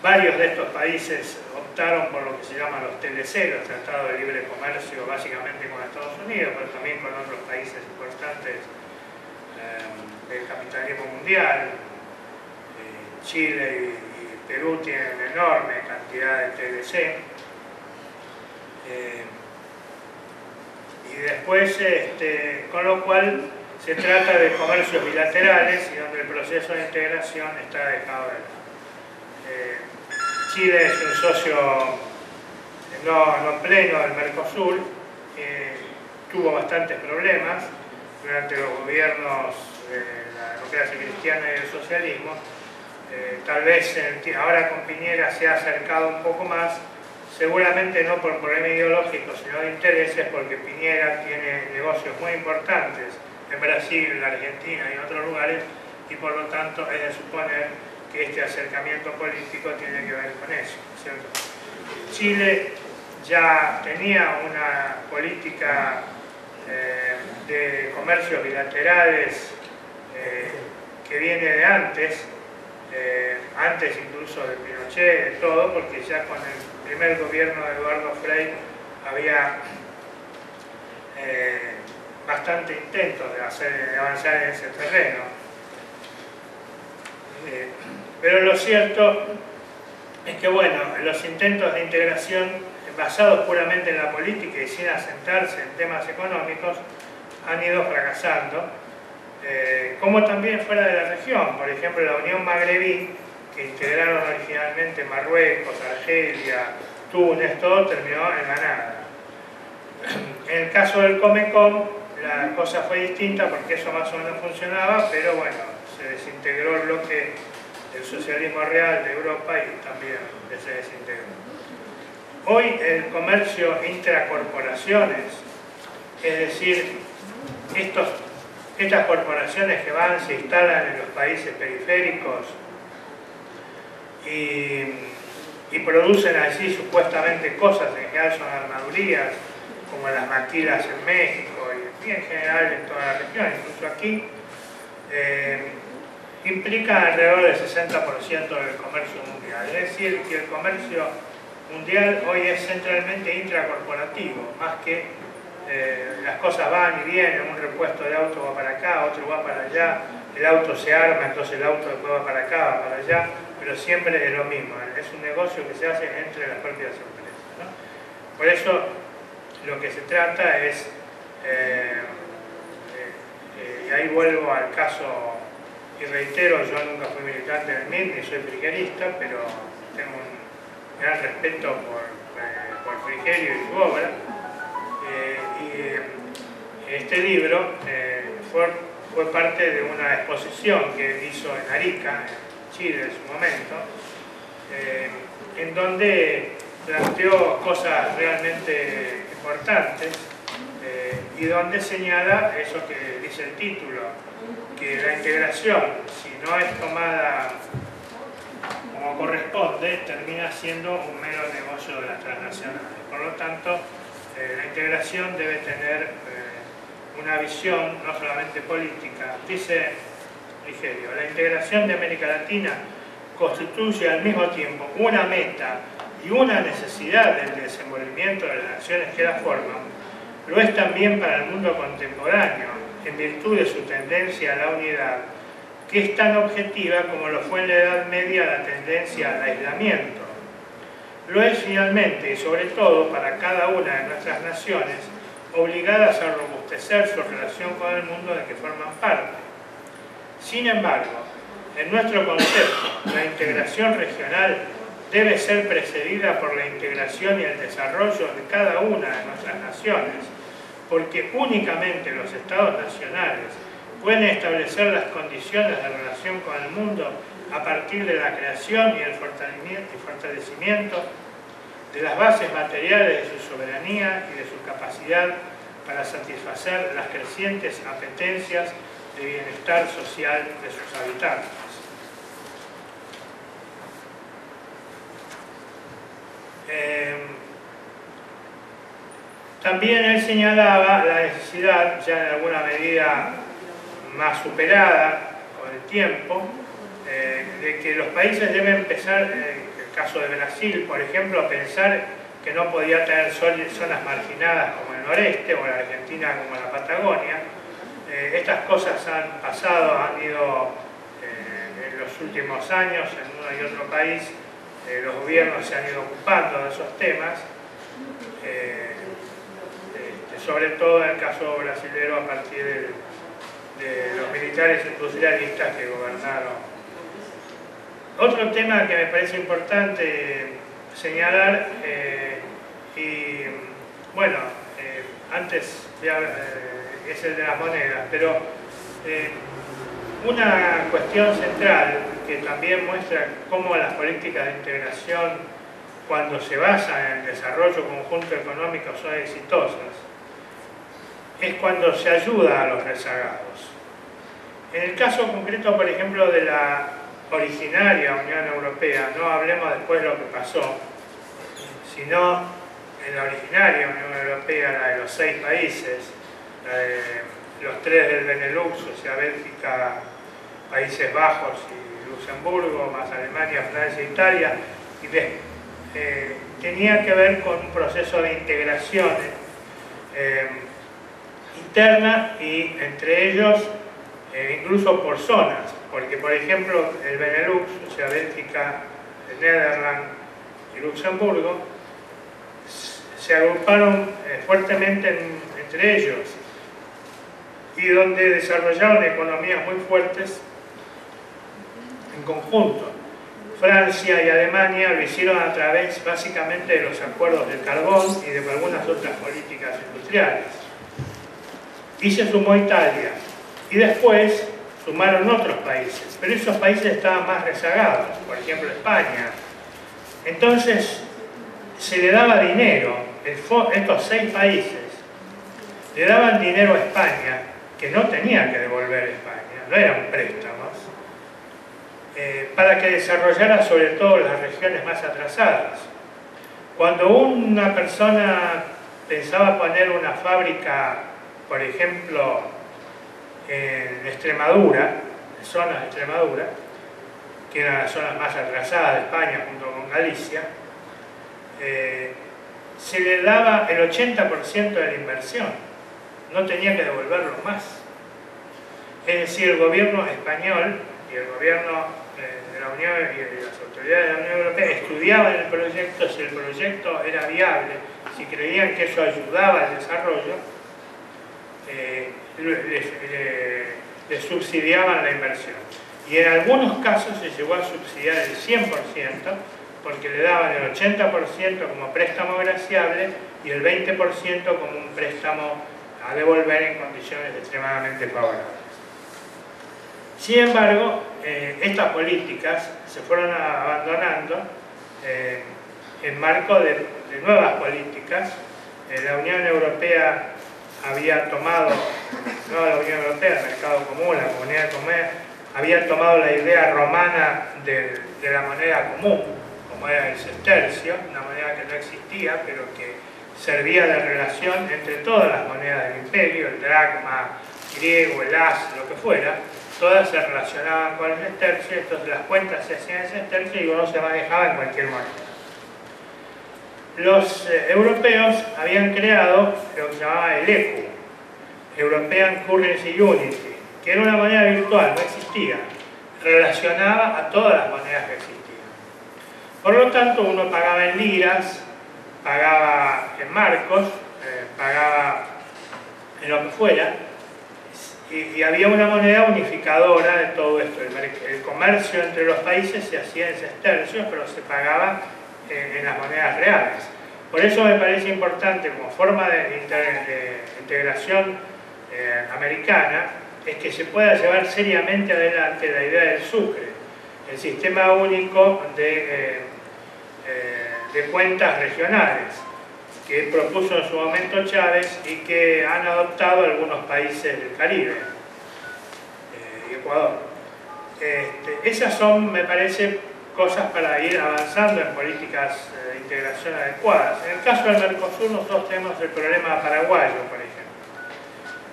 Varios de estos países optaron por lo que se llaman los TLC, los Tratados de Libre Comercio, básicamente con Estados Unidos, pero también con otros países importantes del capitalismo mundial. Chile y Perú tienen una enorme cantidad de TLC. Y después, con lo cual, se trata de comercios bilaterales y donde el proceso de integración está dejado de lado. Chile es un socio no pleno del Mercosur, tuvo bastantes problemas durante los gobiernos de la democracia cristiana y el socialismo. Tal vez ahora con Piñera se ha acercado un poco más, seguramente no por problema ideológico, sino de intereses, porque Piñera tiene negocios muy importantes en Brasil, en la Argentina y en otros lugares, y por lo tanto es de suponer que este acercamiento político tiene que ver con eso, ¿cierto? Chile ya tenía una política de comercios bilaterales que viene de antes incluso de Pinochet, de todo, porque ya con el primer gobierno de Eduardo Frei había bastante intentos de avanzar en ese terreno. Pero lo cierto es que, bueno, los intentos de integración basados puramente en la política y sin asentarse en temas económicos han ido fracasando, como también fuera de la región. Por ejemplo, la Unión Magrebí, que integraron originalmente Marruecos, Argelia, Túnez, todo terminó en la nada. En el caso del Comecon, la cosa fue distinta porque eso más o menos funcionaba, pero bueno, se desintegró el bloque del socialismo real de Europa y también se desintegró. Hoy el comercio intracorporaciones, es decir, estas corporaciones que van, se instalan en los países periféricos y producen allí supuestamente cosas, en general son armadurías, como las maquilas en México y en general en toda la región, incluso aquí, implica alrededor del 60% del comercio mundial. Es decir, que el comercio mundial hoy es centralmente intracorporativo, más que las cosas van y vienen, un repuesto de auto va para acá, otro va para allá, el auto se arma, entonces el auto después va para acá, va para allá, pero siempre es lo mismo, es un negocio que se hace entre las propias empresas, ¿no? Por eso lo que se trata es, y ahí vuelvo al caso, y reitero, yo nunca fui militante del MIR, ni soy frigerista, pero tengo un gran respeto por Frigerio y su obra. Y este libro fue parte de una exposición que hizo en Arica, en Chile en su momento, en donde planteó cosas realmente importantes y donde señala eso que dice el título, que la integración, si no es tomada como corresponde, termina siendo un mero negocio de las transnacionales. Por lo tanto, la integración debe tener una visión no solamente política. Dice Frigerio, la integración de América Latina constituye al mismo tiempo una meta y una necesidad del desenvolvimiento de las naciones que la forman. Lo es también para el mundo contemporáneo, en virtud de su tendencia a la unidad, que es tan objetiva como lo fue en la Edad Media la tendencia al aislamiento. Lo es finalmente y sobre todo para cada una de nuestras naciones, obligadas a robustecer su relación con el mundo de que forman parte. Sin embargo, en nuestro concepto, la integración regional debe ser precedida por la integración y el desarrollo de cada una de nuestras naciones, porque únicamente los estados nacionales pueden establecer las condiciones de relación con el mundo a partir de la creación y el fortalecimiento de las bases materiales de su soberanía y de su capacidad para satisfacer las crecientes apetencias de bienestar social de sus habitantes. También él señalaba la necesidad, ya en alguna medida más superada con el tiempo, de que los países deben empezar, en el caso de Brasil, por ejemplo, a pensar que no podía tener zonas marginadas como el noreste o la Argentina como la Patagonia. Estas cosas han pasado, han ido en los últimos años en uno y otro país, los gobiernos se han ido ocupando de esos temas, sobre todo en el caso brasilero a partir de los militares industrialistas que gobernaron. Otro tema que me parece importante señalar, y bueno, antes es el de las monedas, pero una cuestión central que también muestra cómo las políticas de integración, cuando se basan en el desarrollo conjunto económico, son exitosas, es cuando se ayuda a los rezagados. En el caso concreto, por ejemplo, de la originaria Unión Europea, no hablemos después de lo que pasó, sino en la originaria Unión Europea, la de los 6 países, los 3 del Benelux, o sea, Bélgica, Países Bajos y Luxemburgo, más Alemania, Francia e Italia, y tenía que ver con un proceso de integración interna y entre ellos incluso por zonas, porque por ejemplo el Benelux, o sea Bélgica, Nederland y Luxemburgo, se agruparon fuertemente entre ellos y donde desarrollaron economías muy fuertes en conjunto. Francia y Alemania lo hicieron a través básicamente de los acuerdos del carbón y de algunas otras políticas industriales. Y se sumó Italia. Y después sumaron otros países, pero esos países estaban más rezagados, por ejemplo España. Entonces se le daba dinero, estos 6 países le daban dinero a España, que no tenía que devolver España, no eran préstamos, para que desarrollara sobre todo las regiones más atrasadas. Cuando una persona pensaba poner una fábrica, por ejemplo, en Extremadura, en zonas de Extremadura, que eran las zonas más atrasadas de España junto con Galicia, se le daba el 80% de la inversión, no tenía que devolverlo más. Es decir, el gobierno español y el gobierno de la Unión y las autoridades de la Unión Europea estudiaban el proyecto, si el proyecto era viable, si creían que eso ayudaba al desarrollo, le subsidiaban la inversión. Y en algunos casos se llegó a subsidiar el 100%, porque le daban el 80% como préstamo graciable y el 20% como un préstamo a devolver en condiciones extremadamente favorables. Sin embargo, estas políticas se fueron abandonando en marco de nuevas políticas. La Unión Europea había tomado, no la Unión Europea, el mercado común, la comunidad de comer, había tomado la idea romana de la moneda común, como era el sestercio, una moneda que no existía, pero que servía de relación entre todas las monedas del imperio, el dracma griego, el as, lo que fuera, todas se relacionaban con el sestercio, entonces las cuentas se hacían en sestercio y uno se manejaba en cualquier moneda. Los europeos habían creado lo que se llamaba el ECU, European Currency Unity, que era una moneda virtual, no existía, relacionaba a todas las monedas que existían. Por lo tanto, uno pagaba en liras, pagaba en marcos, pagaba en lo que fuera, y había una moneda unificadora de todo esto. El comercio entre los países se hacía en sestercios, pero se pagaba en las monedas reales. Por eso me parece importante, como forma de integración americana, es que se pueda llevar seriamente adelante la idea del sucre, el sistema único de cuentas regionales que propuso en su momento Chávez y que han adoptado algunos países del Caribe y Ecuador. Esas son, me parece, cosas para ir avanzando en políticas de integración adecuadas. En el caso del Mercosur nosotros tenemos el problema paraguayo, por ejemplo,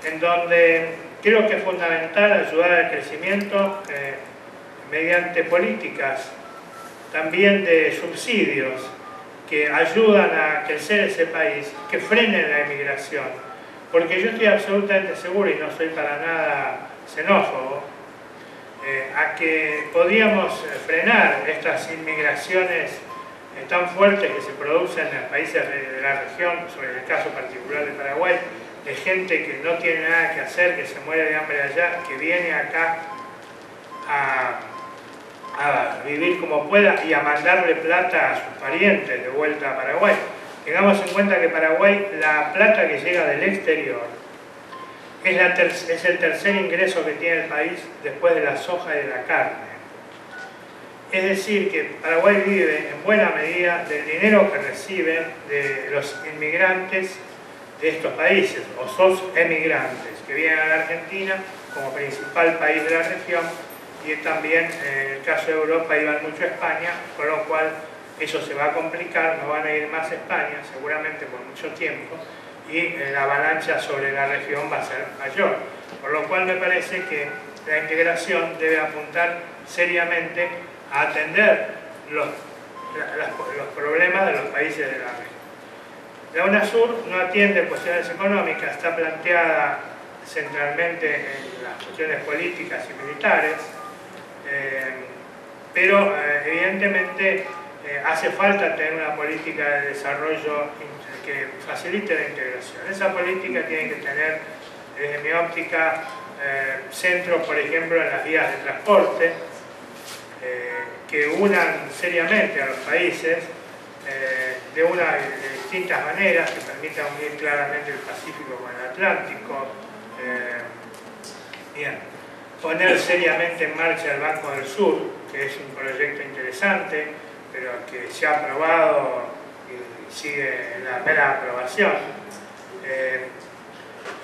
en donde creo que es fundamental ayudar al crecimiento mediante políticas también de subsidios que ayudan a crecer ese país, que frenen la emigración. Porque yo estoy absolutamente seguro, y no soy para nada xenófobo, a que podríamos frenar estas inmigraciones tan fuertes que se producen en los países de la región, sobre el caso particular de Paraguay, de gente que no tiene nada que hacer, que se muere de hambre allá, que viene acá a vivir como pueda y a mandarle plata a sus parientes de vuelta a Paraguay. Tengamos en cuenta que Paraguay, la plata que llega del exterior es el tercer ingreso que tiene el país después de la soja y de la carne. Es decir, que Paraguay vive en buena medida del dinero que recibe de los inmigrantes de estos países, o sos emigrantes, que vienen a la Argentina como principal país de la región, y también en el caso de Europa iban mucho a España, con lo cual eso se va a complicar, no van a ir más a España, seguramente por mucho tiempo, y la avalancha sobre la región va a ser mayor. Por lo cual me parece que la integración debe apuntar seriamente a atender los problemas de los países de la región. La UNASUR no atiende cuestiones económicas, está planteada centralmente en las cuestiones políticas y militares, pero evidentemente hace falta tener una política de desarrollo que facilite la integración. Esa política tiene que tener, desde mi óptica, centros, por ejemplo, en las vías de transporte, que unan seriamente a los países de distintas maneras, que permitan unir claramente el Pacífico con el Atlántico. Poner seriamente en marcha el Banco del Sur, que es un proyecto interesante, pero que se ha aprobado y sigue en la mera aprobación.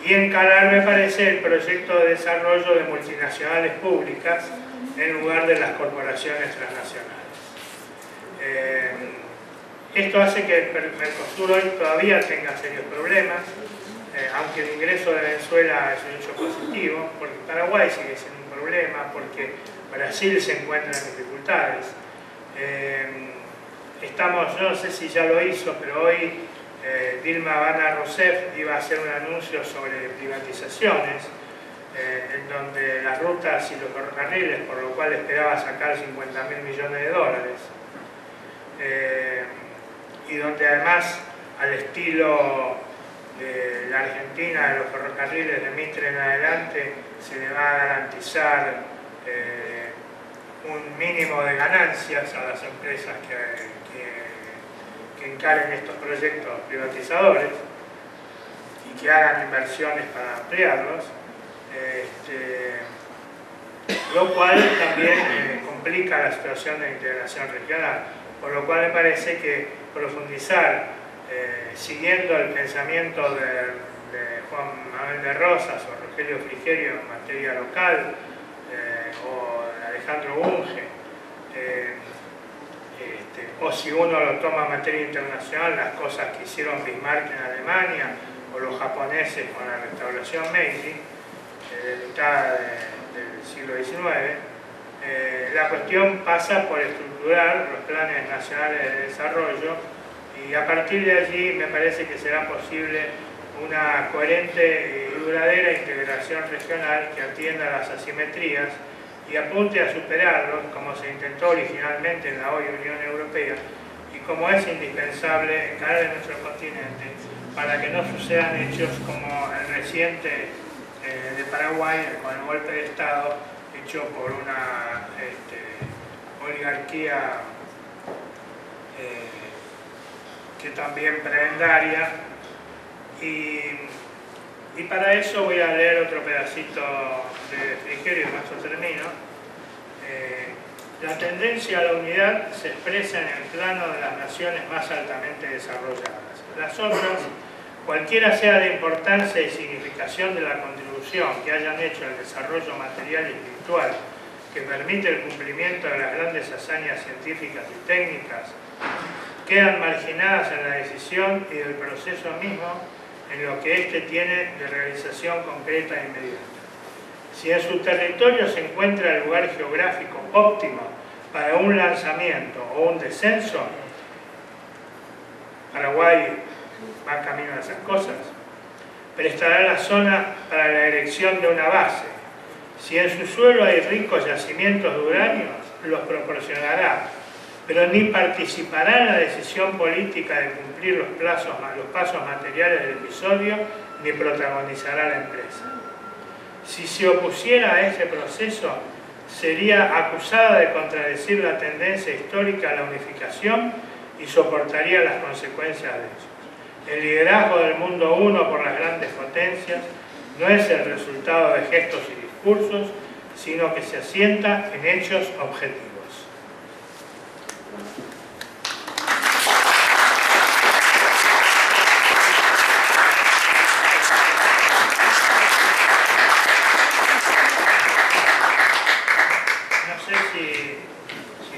Y encarar, me parece, el proyecto de desarrollo de multinacionales públicas en lugar de las corporaciones transnacionales. Esto hace que el Mercosur hoy todavía tenga serios problemas, aunque el ingreso de Venezuela es un hecho positivo, porque Paraguay sigue siendo un problema, porque Brasil se encuentra en dificultades. Yo no sé si ya lo hizo, pero hoy Dilma Habana Rousseff iba a hacer un anuncio sobre privatizaciones, en donde las rutas y los ferrocarriles, por lo cual esperaba sacar 50.000 millones de dólares, y donde además, al estilo de la Argentina, de los ferrocarriles de Mitre en adelante, se le va a garantizar un mínimo de ganancias a las empresas que encaren estos proyectos privatizadores y que hagan inversiones para ampliarlos, lo cual también complica la situación de integración regional, por lo cual me parece que profundizar siguiendo el pensamiento de Juan Manuel de Rosas o Rogelio Frigerio en materia local, o o Alejandro Bunge, o si uno lo toma en materia internacional, las cosas que hicieron Bismarck en Alemania o los japoneses con la restauración Meiji de mitad del siglo XIX, la cuestión pasa por estructurar los planes nacionales de desarrollo y a partir de allí me parece que será posible una coherente y duradera integración regional que atienda a las asimetrías y apunte a superarlos como se intentó originalmente en la hoy Unión Europea y como es indispensable en cada de nuestro continente para que no sucedan hechos como el reciente de Paraguay con el golpe de Estado hecho por una oligarquía que también prebendaria. Y para eso voy a leer otro pedacito de Frigerio y con eso termino. La tendencia a la unidad se expresa en el plano de las naciones más altamente desarrolladas. Las otras, cualquiera sea la importancia y significación de la contribución que hayan hecho al desarrollo material y espiritual que permite el cumplimiento de las grandes hazañas científicas y técnicas, quedan marginadas en la decisión y del proceso mismo en lo que éste tiene de realización concreta e inmediata. Si en su territorio se encuentra el lugar geográfico óptimo para un lanzamiento o un descenso, Paraguay va camino a esas cosas, prestará la zona para la erección de una base. Si en su suelo hay ricos yacimientos de uranio, los proporcionará, pero ni participará en la decisión política de cumplir los pasos materiales del episodio, ni protagonizará la empresa. Si se opusiera a ese proceso, sería acusada de contradecir la tendencia histórica a la unificación y soportaría las consecuencias de ello. El liderazgo del mundo uno por las grandes potencias no es el resultado de gestos y discursos, sino que se asienta en hechos objetivos.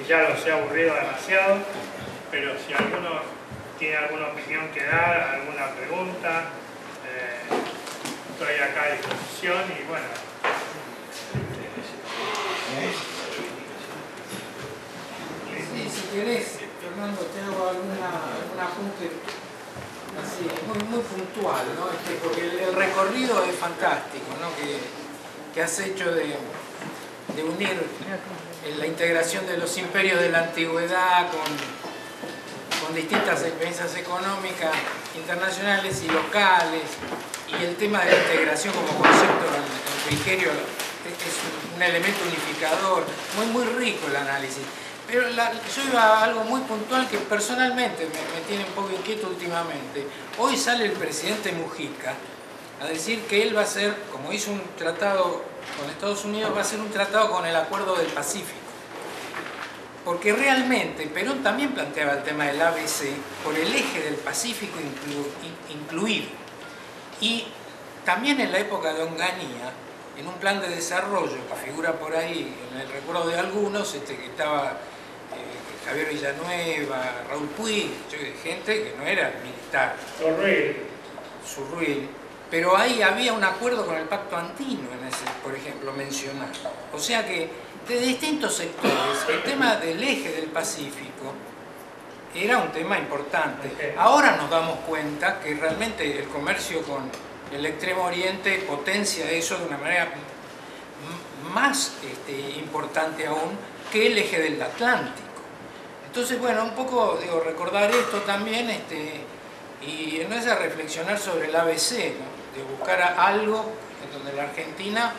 Ya los he aburrido demasiado, pero si alguno tiene alguna opinión que dar, alguna pregunta, estoy acá a disposición y bueno. Sí, si querés, Fernando, te hago algún apunte así, muy puntual, ¿no? Porque el recorrido es fantástico, ¿no? que has hecho de unir la integración de los imperios de la antigüedad con distintas experiencias económicas internacionales y locales, y el tema de la integración como concepto en Frigerio es un elemento unificador, muy rico el análisis. Pero yo iba a algo muy puntual que personalmente me tiene un poco inquieto últimamente. Hoy sale el presidente Mujica a decir que él va a hacer, como hizo un tratado con Estados Unidos, va a hacer un tratado con el Acuerdo del Pacífico. Porque realmente Perón también planteaba el tema del ABC por el eje del Pacífico incluido. Y también en la época de Onganía, en un plan de desarrollo que figura por ahí en el recuerdo de algunos, que estaba Javier Villanueva, Raúl Puig, gente que no era militar. Surruil. Pero ahí había un acuerdo con el Pacto Andino, por ejemplo, mencionado. O sea que de distintos sectores, el tema del eje del Pacífico era un tema importante. Ahora nos damos cuenta que realmente el comercio con el Extremo Oriente potencia eso de una manera más importante aún que el eje del Atlántico. Entonces, bueno, un poco recordar esto también y en esa reflexionar sobre el ABC, ¿no? De buscar algo en donde la Argentina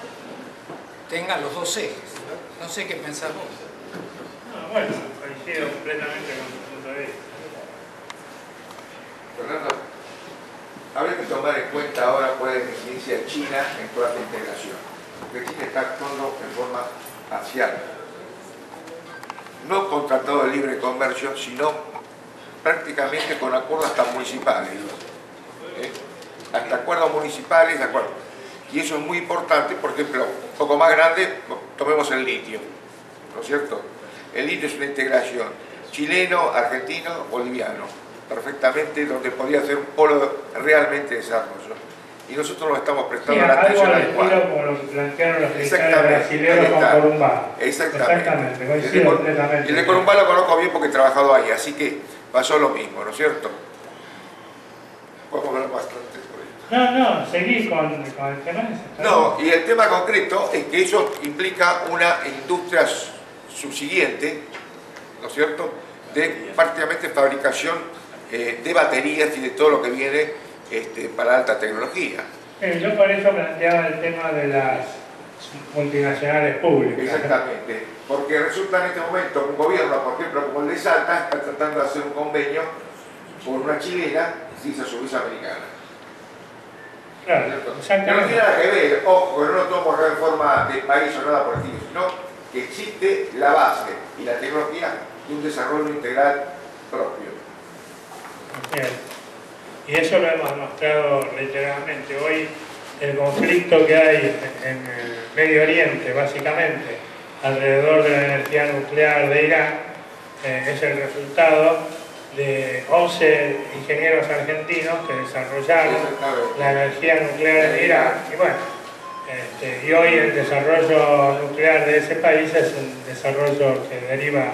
tenga los dos ejes. No sé qué pensás vos. No, bueno, coincido completamente con tu punto de vista. Fernando, habría que tomar en cuenta ahora cuál es la incidencia de China en toda esta integración. Porque China está actuando en forma parcial. No con tratado de libre comercio, sino prácticamente con acuerdos hasta municipales. Hasta acuerdos municipales, de acuerdo. Y eso es muy importante, por ejemplo, un poco más grande, tomemos el litio, ¿no es cierto? El litio es una integración chileno, argentino, boliviano, perfectamente, donde podría ser un polo realmente de desarrollo. Y nosotros nos estamos prestando la atención adecuada. Como lo plantearon los militares brasileños con Corumbá. Exactamente. Coincido completamente. Y el de Corumbá lo conozco bien porque he trabajado ahí, así que pasó lo mismo, ¿no es cierto? Podemos hablar bastante sobre esto. No, seguí con el tema ese. No, y el tema concreto es que eso implica una industria subsiguiente, ¿no es cierto?, de prácticamente fabricación de baterías y de todo lo que viene para alta tecnología. Yo por eso planteaba el tema de las multinacionales públicas. Exactamente, porque resulta en este momento un gobierno, por ejemplo, como el de Salta, está tratando de hacer un convenio con una chilena sin su visa americana. Claro, que no tiene nada que ver, ojo, que no lo tomo en forma de país o nada por el estilo, sino que existe la base y la tecnología de un desarrollo integral propio. Bien. Y eso lo hemos mostrado reiteradamente. Hoy el conflicto que hay en el Medio Oriente, básicamente, alrededor de la energía nuclear de Irán, es el resultado de 11 ingenieros argentinos que desarrollaron la energía nuclear en Irán. Y bueno, y hoy el desarrollo nuclear de ese país es un desarrollo que deriva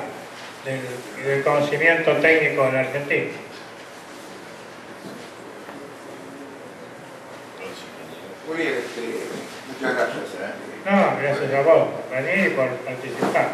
del conocimiento técnico del argentino. Muy bien, muchas gracias. No, gracias a vos por venir y por participar.